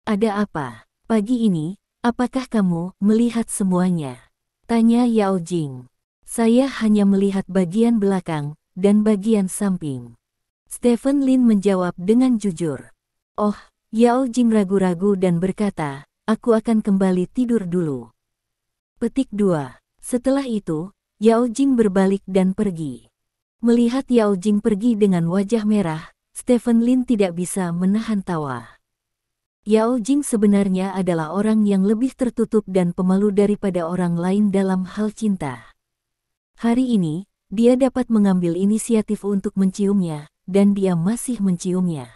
Ada apa? Pagi ini, apakah kamu melihat semuanya? Tanya Yao Jing. Saya hanya melihat bagian belakang, dan bagian samping. Stephen Lin menjawab dengan jujur. Oh, Yao Jing ragu-ragu dan berkata, aku akan kembali tidur dulu. Petik 2. Setelah itu, Yao Jing berbalik dan pergi. Melihat Yao Jing pergi dengan wajah merah, Stephen Lin tidak bisa menahan tawa. Yao Jing sebenarnya adalah orang yang lebih tertutup dan pemalu daripada orang lain dalam hal cinta. Hari ini, dia dapat mengambil inisiatif untuk menciumnya, dan dia masih menciumnya.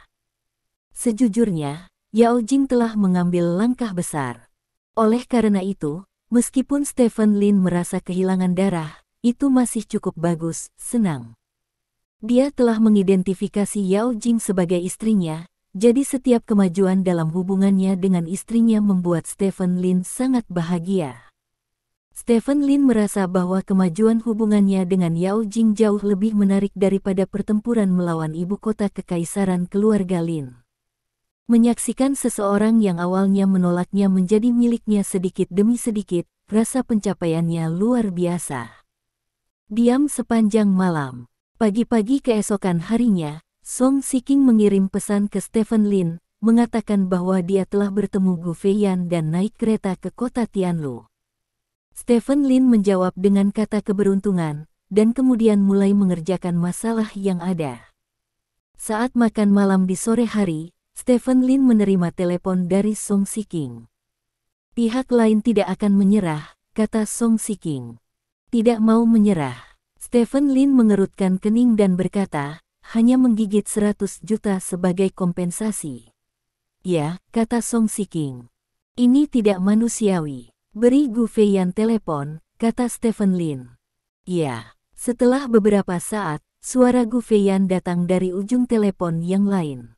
Sejujurnya, Yao Jing telah mengambil langkah besar. Oleh karena itu, meskipun Stephen Lin merasa kehilangan darah, itu masih cukup bagus, senang. Dia telah mengidentifikasi Yao Jing sebagai istrinya, jadi setiap kemajuan dalam hubungannya dengan istrinya membuat Stephen Lin sangat bahagia. Stephen Lin merasa bahwa kemajuan hubungannya dengan Yao Jing jauh lebih menarik daripada pertempuran melawan ibu kota kekaisaran keluarga Lin. Menyaksikan seseorang yang awalnya menolaknya menjadi miliknya sedikit demi sedikit, rasa pencapaiannya luar biasa. Diam sepanjang malam. Pagi-pagi keesokan harinya, Song Shiking mengirim pesan ke Stephen Lin, mengatakan bahwa dia telah bertemu Gu Feiyan dan naik kereta ke kota Tianlu. Stephen Lin menjawab dengan kata keberuntungan, dan kemudian mulai mengerjakan masalah yang ada. Saat makan malam di sore hari, Stephen Lin menerima telepon dari Song Shiking. Pihak lain tidak akan menyerah, kata Song Shiking. Tidak mau menyerah. Stephen Lin mengerutkan kening dan berkata, hanya menggigit 100 juta sebagai kompensasi. Ya, kata Song Shiking. Ini tidak manusiawi. Beri Gu Feiyan telepon, kata Stephen Lin. Ya, setelah beberapa saat, suara Gu Feiyan datang dari ujung telepon yang lain.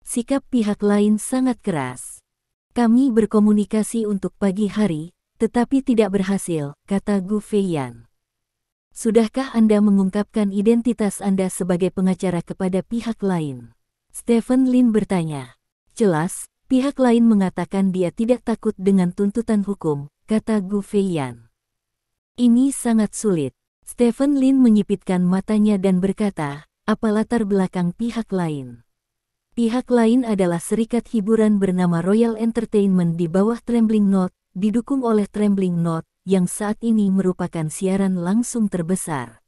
Sikap pihak lain sangat keras. Kami berkomunikasi untuk pagi hari, tetapi tidak berhasil, kata Gu Feiyan. Sudahkah Anda mengungkapkan identitas Anda sebagai pengacara kepada pihak lain? Stephen Lin bertanya. Jelas, pihak lain mengatakan dia tidak takut dengan tuntutan hukum, kata Gu Feiyan. Ini sangat sulit. Stephen Lin menyipitkan matanya dan berkata, apa latar belakang pihak lain? Pihak lain adalah serikat hiburan bernama Royal Entertainment di bawah Trembling Note, didukung oleh Trembling Note, yang saat ini merupakan siaran langsung terbesar.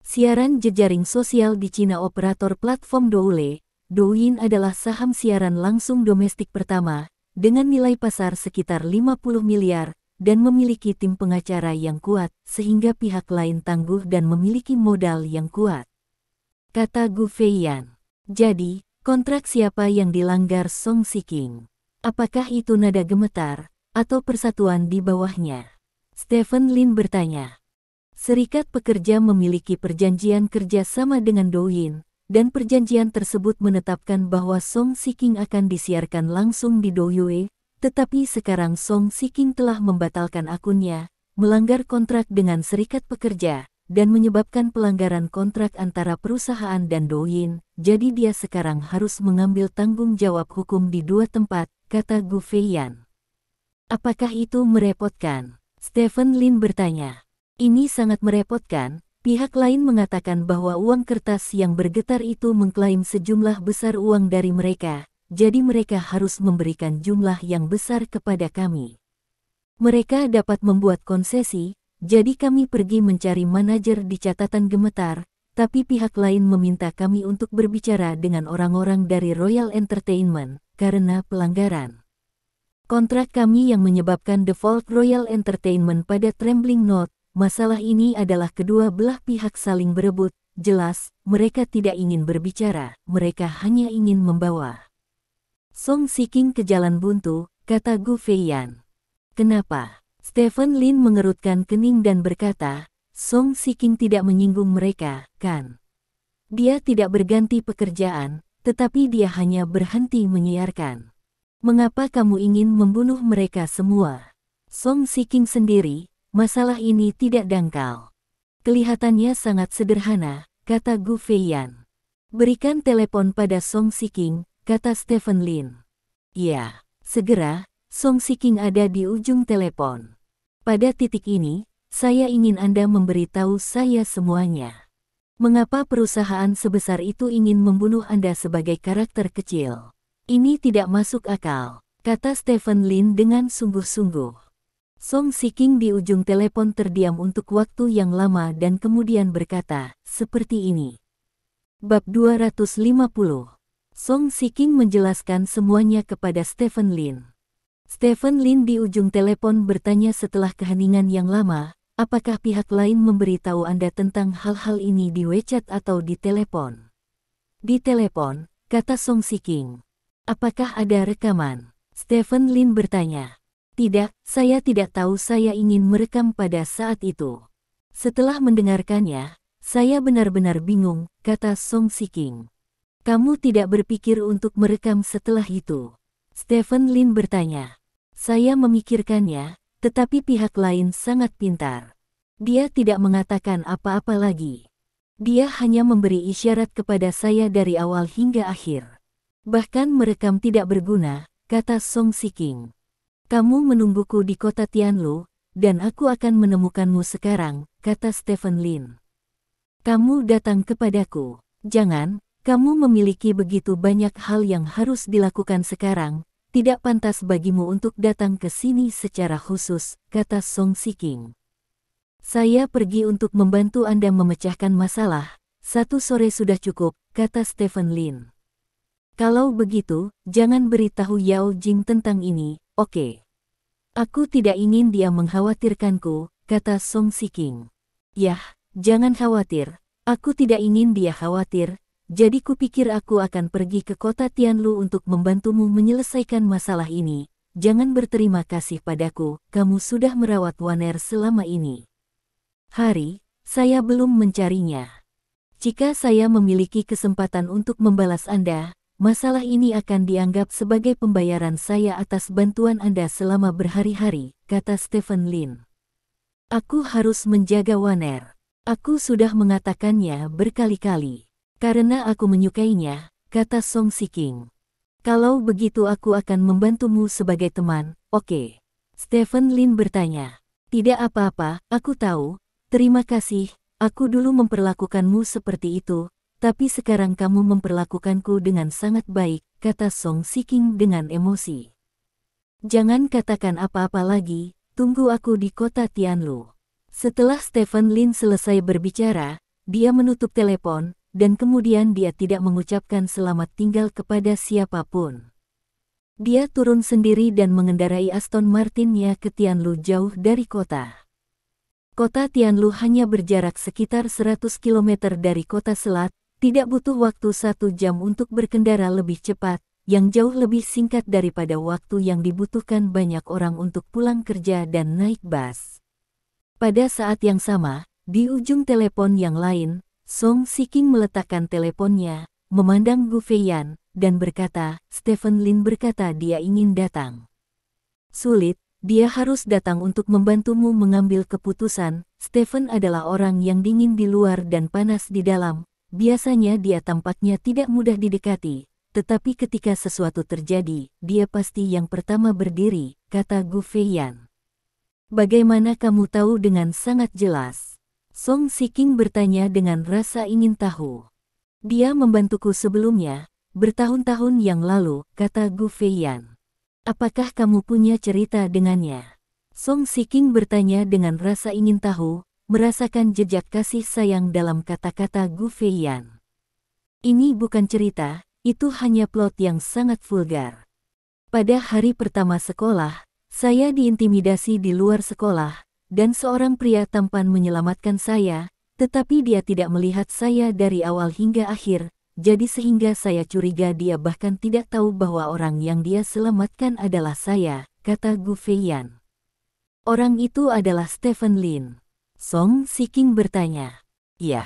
Siaran jejaring sosial di Cina operator platform Douyin. Douyin adalah saham siaran langsung domestik pertama, dengan nilai pasar sekitar 50 miliar, dan memiliki tim pengacara yang kuat, sehingga pihak lain tangguh dan memiliki modal yang kuat. Kata Gu Feiyan. Jadi, kontrak siapa yang dilanggar Song Shiking? Apakah itu nada gemetar, atau persatuan di bawahnya? Stephen Lin bertanya. Serikat pekerja memiliki perjanjian kerja sama dengan Douyin, dan perjanjian tersebut menetapkan bahwa Song Shiking akan disiarkan langsung di Douyin, tetapi sekarang Song Shiking telah membatalkan akunnya, melanggar kontrak dengan serikat pekerja, dan menyebabkan pelanggaran kontrak antara perusahaan dan Douyin, jadi dia sekarang harus mengambil tanggung jawab hukum di dua tempat, kata Gu Feiyan. Apakah itu merepotkan? Stephen Lin bertanya. Ini sangat merepotkan. Pihak lain mengatakan bahwa uang kertas yang bergetar itu mengklaim sejumlah besar uang dari mereka, jadi mereka harus memberikan jumlah yang besar kepada kami. Mereka dapat membuat konsesi, jadi kami pergi mencari manajer di catatan gemetar, tapi pihak lain meminta kami untuk berbicara dengan orang-orang dari Royal Entertainment, karena pelanggaran kontrak kami yang menyebabkan default Royal Entertainment pada Trembling Note. Masalah ini adalah kedua belah pihak saling berebut, jelas, mereka tidak ingin berbicara, mereka hanya ingin membawa Song Shiking ke jalan buntu, kata Gu Feiyan. Kenapa? Stephen Lin mengerutkan kening dan berkata, Song Shiking tidak menyinggung mereka, kan? Dia tidak berganti pekerjaan, tetapi dia hanya berhenti menyiarkan. Mengapa kamu ingin membunuh mereka semua? Song Shiking sendiri, masalah ini tidak dangkal. Kelihatannya sangat sederhana, kata Gu Feiyan. Berikan telepon pada Song Shiking, kata Stephen Lin. Ya, segera, Song Shiking ada di ujung telepon. Pada titik ini, saya ingin Anda memberitahu saya semuanya. Mengapa perusahaan sebesar itu ingin membunuh Anda sebagai karakter kecil? Ini tidak masuk akal, kata Stephen Lin dengan sungguh-sungguh. Song Shiking di ujung telepon terdiam untuk waktu yang lama dan kemudian berkata, seperti ini. Bab 250. Song Shiking menjelaskan semuanya kepada Stephen Lin. Stephen Lin di ujung telepon bertanya setelah keheningan yang lama, apakah pihak lain memberitahu Anda tentang hal-hal ini di WeChat atau di telepon? Di telepon, kata Song Shiking. Apakah ada rekaman? Stephen Lin bertanya. Tidak, saya tidak tahu saya ingin merekam pada saat itu. Setelah mendengarkannya, saya benar-benar bingung, kata Song Shiking. Kamu tidak berpikir untuk merekam setelah itu? Stephen Lin bertanya. Saya memikirkannya, tetapi pihak lain sangat pintar. Dia tidak mengatakan apa-apa lagi. Dia hanya memberi isyarat kepada saya dari awal hingga akhir. Bahkan merekam tidak berguna, kata Song Shiking. Kamu menungguku di kota Tianlu, dan aku akan menemukanmu sekarang, kata Stephen Lin. Kamu datang kepadaku. Jangan, kamu memiliki begitu banyak hal yang harus dilakukan sekarang, tidak pantas bagimu untuk datang ke sini secara khusus, kata Song Shiking. Saya pergi untuk membantu Anda memecahkan masalah, satu sore sudah cukup, kata Stephen Lin. Kalau begitu, jangan beritahu Yao Jing tentang ini, oke? Aku tidak ingin dia mengkhawatirkanku, kata Song Shiking. Yah, jangan khawatir, aku tidak ingin dia khawatir, jadi kupikir aku akan pergi ke kota Tianlu untuk membantumu menyelesaikan masalah ini. Jangan berterima kasih padaku, kamu sudah merawat Waner selama ini. Hari, saya belum mencarinya. Jika saya memiliki kesempatan untuk membalas Anda, masalah ini akan dianggap sebagai pembayaran saya atas bantuan Anda selama berhari-hari, kata Stephen Lin. Aku harus menjaga Waner. Aku sudah mengatakannya berkali-kali. Karena aku menyukainya, kata Song Shiking. Kalau begitu aku akan membantumu sebagai teman, oke? Stephen Lin bertanya. Tidak apa-apa, aku tahu, terima kasih, aku dulu memperlakukanmu seperti itu. Tapi sekarang kamu memperlakukanku dengan sangat baik, kata Song Shiking dengan emosi. Jangan katakan apa-apa lagi, tunggu aku di kota Tianlu. Setelah Stephen Lin selesai berbicara, dia menutup telepon, dan kemudian dia tidak mengucapkan selamat tinggal kepada siapapun. Dia turun sendiri dan mengendarai Aston Martin-nya ke Tianlu jauh dari kota. Kota Tianlu hanya berjarak sekitar 100 km dari kota Selat. Tidak butuh waktu 1 jam untuk berkendara lebih cepat, yang jauh lebih singkat daripada waktu yang dibutuhkan banyak orang untuk pulang kerja dan naik bus. Pada saat yang sama, di ujung telepon yang lain, Song Shiking meletakkan teleponnya, memandang Gu Feiyan, dan berkata, Stephen Lin berkata dia ingin datang. Sulit, dia harus datang untuk membantumu mengambil keputusan. Stephen adalah orang yang dingin di luar dan panas di dalam. Biasanya dia tampaknya tidak mudah didekati, tetapi ketika sesuatu terjadi, dia pasti yang pertama berdiri, kata Gu Feiyan. Bagaimana kamu tahu dengan sangat jelas? Song Shiking bertanya dengan rasa ingin tahu. Dia membantuku sebelumnya, bertahun-tahun yang lalu, kata Gu Feiyan. Apakah kamu punya cerita dengannya? Song Shiking bertanya dengan rasa ingin tahu, merasakan jejak kasih sayang dalam kata-kata Gu Feiyan. Ini bukan cerita, itu hanya plot yang sangat vulgar. Pada hari pertama sekolah, saya diintimidasi di luar sekolah, dan seorang pria tampan menyelamatkan saya, tetapi dia tidak melihat saya dari awal hingga akhir, jadi sehingga saya curiga dia bahkan tidak tahu bahwa orang yang dia selamatkan adalah saya, kata Gu Feiyan. Orang itu adalah Stephen Lin. Song Shiking bertanya. Ya.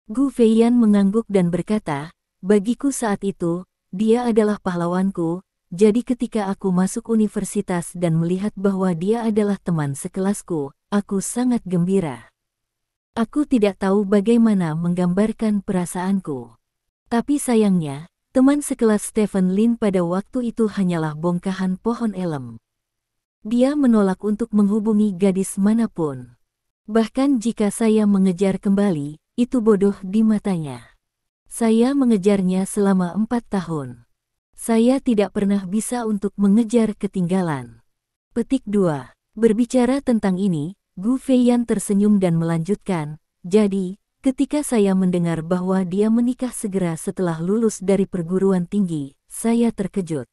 Gu Feiyan mengangguk dan berkata, bagiku saat itu, dia adalah pahlawanku, jadi ketika aku masuk universitas dan melihat bahwa dia adalah teman sekelasku, aku sangat gembira. Aku tidak tahu bagaimana menggambarkan perasaanku. Tapi sayangnya, teman sekelas Stephen Lin pada waktu itu hanyalah bongkahan pohon elem. Dia menolak untuk menghubungi gadis manapun. Bahkan jika saya mengejar kembali, itu bodoh di matanya. Saya mengejarnya selama 4 tahun. Saya tidak pernah bisa untuk mengejar ketinggalan. Petik 2. Berbicara tentang ini, Gu Feiyan tersenyum dan melanjutkan, jadi, ketika saya mendengar bahwa dia menikah segera setelah lulus dari perguruan tinggi, saya terkejut.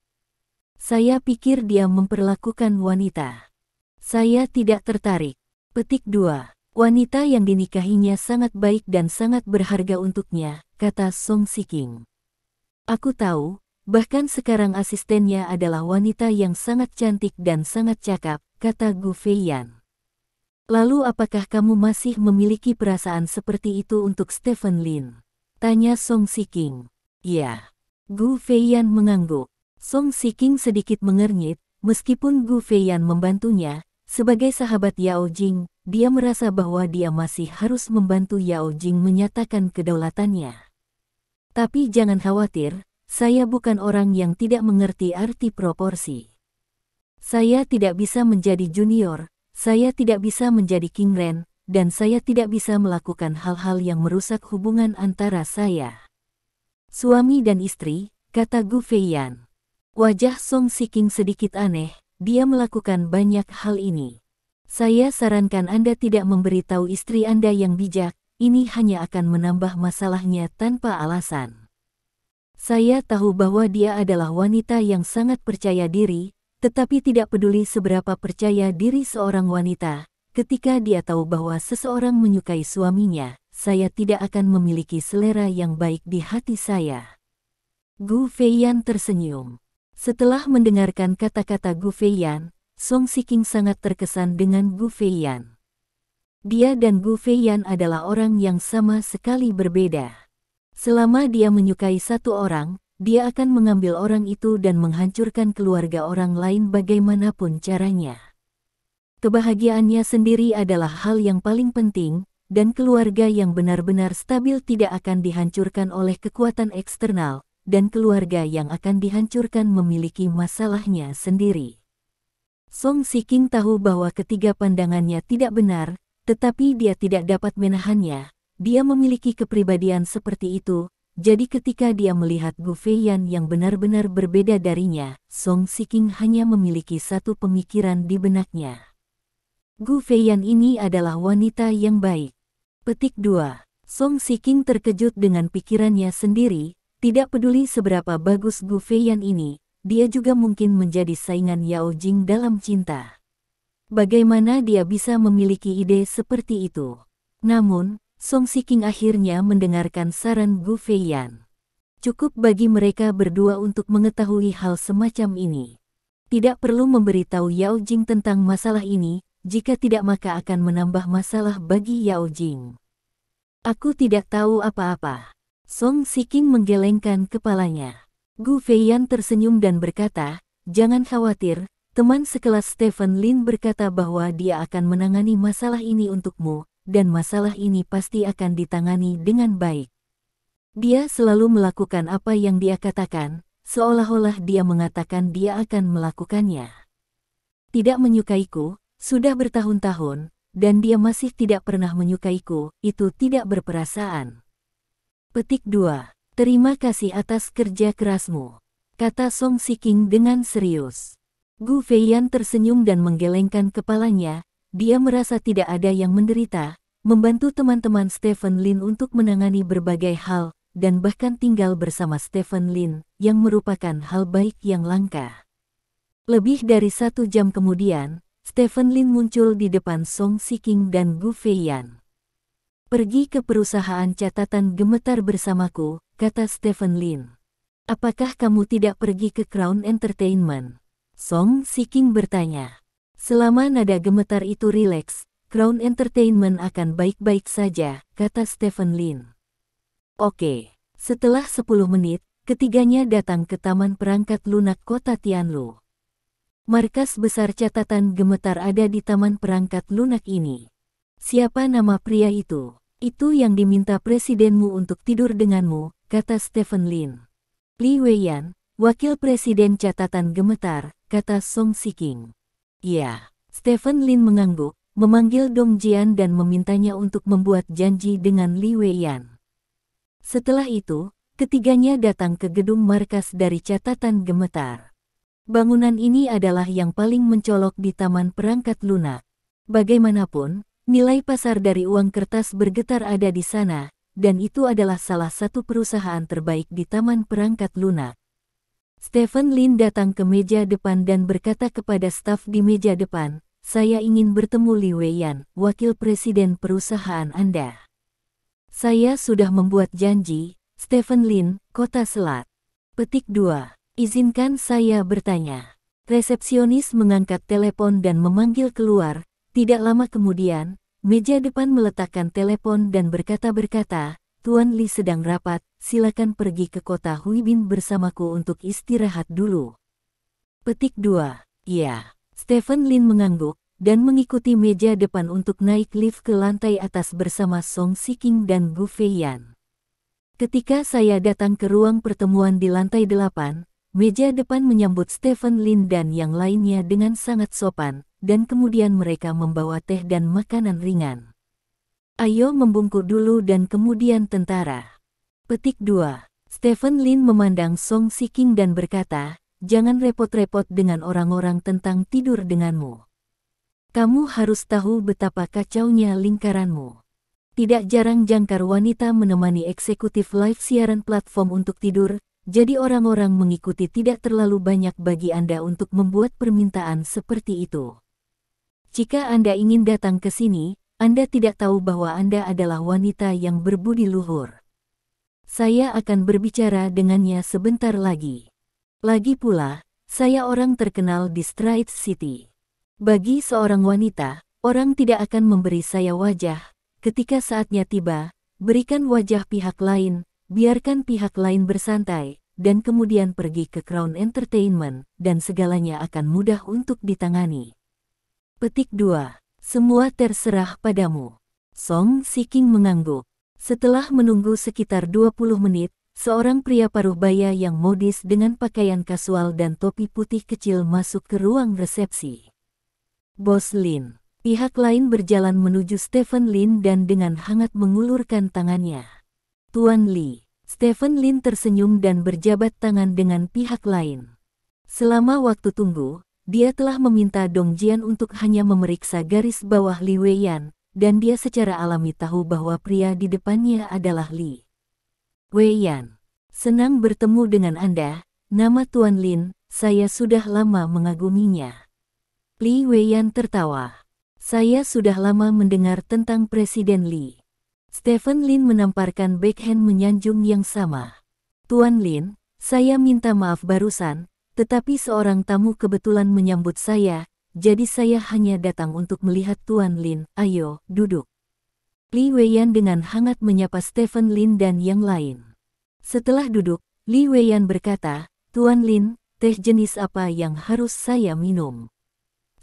Saya pikir dia memperlakukan wanita. Saya tidak tertarik. Petik 2. Wanita yang dinikahinya sangat baik dan sangat berharga untuknya, kata Song Shiking. Aku tahu, bahkan sekarang asistennya adalah wanita yang sangat cantik dan sangat cakap, kata Gu Feiyan. Lalu apakah kamu masih memiliki perasaan seperti itu untuk Stephen Lin? Tanya Song Shiking. Ya. Gu Feiyan mengangguk. Song Shiking sedikit mengernyit, meskipun Gu Feiyan membantunya, sebagai sahabat Yao Jing, dia merasa bahwa dia masih harus membantu Yao Jing menyatakan kedaulatannya. Tapi jangan khawatir, saya bukan orang yang tidak mengerti arti proporsi. Saya tidak bisa menjadi junior, saya tidak bisa menjadi King Ren, dan saya tidak bisa melakukan hal-hal yang merusak hubungan antara saya. Suami dan istri, kata Gu Feiyan. Wajah Song Shiking sedikit aneh, dia melakukan banyak hal ini. Saya sarankan Anda tidak memberitahu istri Anda yang bijak, ini hanya akan menambah masalahnya tanpa alasan. Saya tahu bahwa dia adalah wanita yang sangat percaya diri, tetapi tidak peduli seberapa percaya diri seorang wanita, ketika dia tahu bahwa seseorang menyukai suaminya, saya tidak akan memiliki selera yang baik di hati saya. Gu Feiyan tersenyum. Setelah mendengarkan kata-kata Gu Feiyan, Song Shiking sangat terkesan dengan Gu Feiyan. Dia dan Gu Feiyan adalah orang yang sama sekali berbeda. Selama dia menyukai satu orang, dia akan mengambil orang itu dan menghancurkan keluarga orang lain bagaimanapun caranya. Kebahagiaannya sendiri adalah hal yang paling penting, dan keluarga yang benar-benar stabil tidak akan dihancurkan oleh kekuatan eksternal, dan keluarga yang akan dihancurkan memiliki masalahnya sendiri. Song Shiking tahu bahwa ketiga pandangannya tidak benar, tetapi dia tidak dapat menahannya. Dia memiliki kepribadian seperti itu. Jadi ketika dia melihat Gu Feiyan yang benar-benar berbeda darinya, Song Shiking hanya memiliki satu pemikiran di benaknya. Gu Feiyan ini adalah wanita yang baik. Petik 2. Song Shiking terkejut dengan pikirannya sendiri, tidak peduli seberapa bagus Gu Feiyan ini, dia juga mungkin menjadi saingan Yao Jing dalam cinta. Bagaimana dia bisa memiliki ide seperti itu? Namun, Song Shiking akhirnya mendengarkan saran Gu Feiyan. Cukup bagi mereka berdua untuk mengetahui hal semacam ini. Tidak perlu memberitahu Yao Jing tentang masalah ini, jika tidak maka akan menambah masalah bagi Yao Jing. Aku tidak tahu apa-apa. Song Shiking menggelengkan kepalanya. Gu Feiyan tersenyum dan berkata, jangan khawatir, teman sekelas Stephen Lin berkata bahwa dia akan menangani masalah ini untukmu, dan masalah ini pasti akan ditangani dengan baik. Dia selalu melakukan apa yang dia katakan, seolah-olah dia mengatakan dia akan melakukannya. Tidak menyukaiku, sudah bertahun-tahun, dan dia masih tidak pernah menyukaiku, itu tidak berperasaan. Petik 2. Terima kasih atas kerja kerasmu, kata Song Shiking dengan serius. Gu Feiyan tersenyum dan menggelengkan kepalanya. Dia merasa tidak ada yang menderita, membantu teman-teman Stephen Lin untuk menangani berbagai hal, dan bahkan tinggal bersama Stephen Lin, yang merupakan hal baik yang langka. Lebih dari 1 jam kemudian, Stephen Lin muncul di depan Song Shiking dan Gu Feiyan. Pergi ke perusahaan catatan gemetar bersamaku, kata Stephen Lin. Apakah kamu tidak pergi ke Crown Entertainment? Song Shiking bertanya. Selama nada gemetar itu rileks, Crown Entertainment akan baik-baik saja, kata Stephen Lin. Oke. Setelah 10 menit, ketiganya datang ke Taman Perangkat Lunak Kota Tianlu. Markas besar catatan gemetar ada di Taman Perangkat Lunak ini. Siapa nama pria itu? Itu yang diminta presidenmu untuk tidur denganmu, kata Stephen Lin. Li Weiyan, wakil presiden catatan gemetar, kata Song Shiking. Ya, Stephen Lin mengangguk, memanggil Dong Jian dan memintanya untuk membuat janji dengan Li Weiyan. Setelah itu, ketiganya datang ke gedung markas dari catatan gemetar. Bangunan ini adalah yang paling mencolok di Taman Perangkat Lunak. Bagaimanapun, nilai pasar dari uang kertas bergetar ada di sana, dan itu adalah salah satu perusahaan terbaik di Taman Perangkat Lunak. Stephen Lin datang ke meja depan dan berkata kepada staf di meja depan, saya ingin bertemu Li Weiyan, wakil presiden perusahaan Anda. Saya sudah membuat janji, Stephen Lin, Kota Selat. Petik 2. Izinkan saya bertanya. Resepsionis mengangkat telepon dan memanggil keluar. Tidak lama kemudian, meja depan meletakkan telepon dan berkata, Tuan Lee sedang rapat, silakan pergi ke kota Huibin bersamaku untuk istirahat dulu. Petik 2. Ya. Stephen Lin mengangguk, dan mengikuti meja depan untuk naik lift ke lantai atas bersama Song Shiking dan Gu Feiyan. Ketika saya datang ke ruang pertemuan di lantai 8, meja depan menyambut Stephen Lin dan yang lainnya dengan sangat sopan, dan kemudian mereka membawa teh dan makanan ringan. Ayo membungkuk dulu dan kemudian tentara. Petik 2. Stephen Lin memandang Song Shiking dan berkata, jangan repot-repot dengan orang-orang tentang tidur denganmu. Kamu harus tahu betapa kacaunya lingkaranmu. Tidak jarang jangkar wanita menemani eksekutif live siaran platform untuk tidur, jadi orang-orang mengikuti tidak terlalu banyak bagi Anda untuk membuat permintaan seperti itu. Jika Anda ingin datang ke sini, Anda tidak tahu bahwa Anda adalah wanita yang berbudi luhur. Saya akan berbicara dengannya sebentar lagi. Lagi pula, saya orang terkenal di Stride City. Bagi seorang wanita, orang tidak akan memberi saya wajah. Ketika saatnya tiba, berikan wajah pihak lain, biarkan pihak lain bersantai, dan kemudian pergi ke Crown Entertainment, dan segalanya akan mudah untuk ditangani. Petik 2. Semua terserah padamu. Song Shiking mengangguk. Setelah menunggu sekitar 20 menit, seorang pria paruh baya yang modis dengan pakaian kasual dan topi putih kecil masuk ke ruang resepsi. Bos Lin. Pihak lain berjalan menuju Stephen Lin dan dengan hangat mengulurkan tangannya. Tuan Lee. Stephen Lin tersenyum dan berjabat tangan dengan pihak lain. Selama waktu tunggu, dia telah meminta Dong Jian untuk hanya memeriksa garis bawah Li Weiyan, dan dia secara alami tahu bahwa pria di depannya adalah Li Weiyan. Senang bertemu dengan Anda, nama Tuan Lin, saya sudah lama mengaguminya. Li Weiyan tertawa. Saya sudah lama mendengar tentang Presiden Lee. Stephen Lin menamparkan backhand menyanjung yang sama. Tuan Lin, saya minta maaf barusan, tetapi seorang tamu kebetulan menyambut saya, jadi saya hanya datang untuk melihat Tuan Lin. Ayo, duduk. Li Weiyan dengan hangat menyapa Stephen Lin dan yang lain. Setelah duduk, Li Weiyan berkata, Tuan Lin, teh jenis apa yang harus saya minum?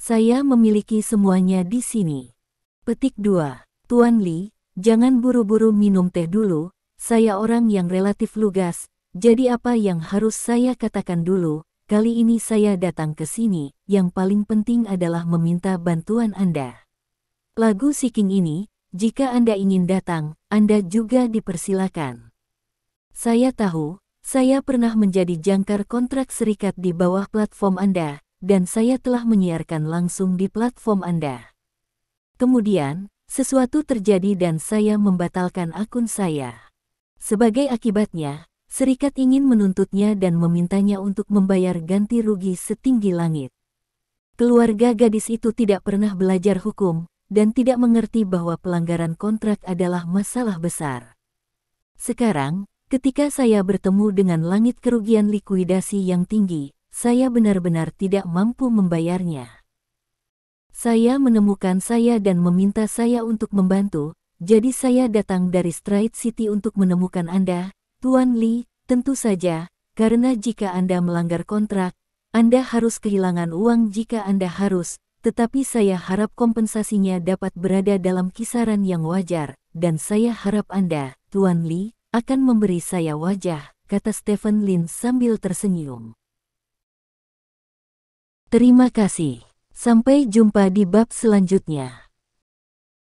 Saya memiliki semuanya di sini. Petik 2. Tuan Lee, jangan buru-buru minum teh dulu, saya orang yang relatif lugas, jadi apa yang harus saya katakan dulu, kali ini saya datang ke sini, yang paling penting adalah meminta bantuan Anda. Lagu Shiking ini, jika Anda ingin datang, Anda juga dipersilakan. Saya tahu, saya pernah menjadi jangkar kontrak serikat di bawah platform Anda, dan saya telah menyiarkan langsung di platform Anda. Kemudian, sesuatu terjadi dan saya membatalkan akun saya. Sebagai akibatnya, serikat ingin menuntutnya dan memintanya untuk membayar ganti rugi setinggi langit. Keluarga gadis itu tidak pernah belajar hukum, dan tidak mengerti bahwa pelanggaran kontrak adalah masalah besar. Sekarang, ketika saya bertemu dengan langit kerugian likuidasi yang tinggi, saya benar-benar tidak mampu membayarnya. Saya menemukan saya dan meminta saya untuk membantu, jadi saya datang dari Stride City untuk menemukan Anda, Tuan Lee, tentu saja, karena jika Anda melanggar kontrak, Anda harus kehilangan uang jika Anda harus, tetapi saya harap kompensasinya dapat berada dalam kisaran yang wajar, dan saya harap Anda, Tuan Lee, akan memberi saya wajah, kata Stephen Lin sambil tersenyum. Terima kasih. Sampai jumpa di bab selanjutnya.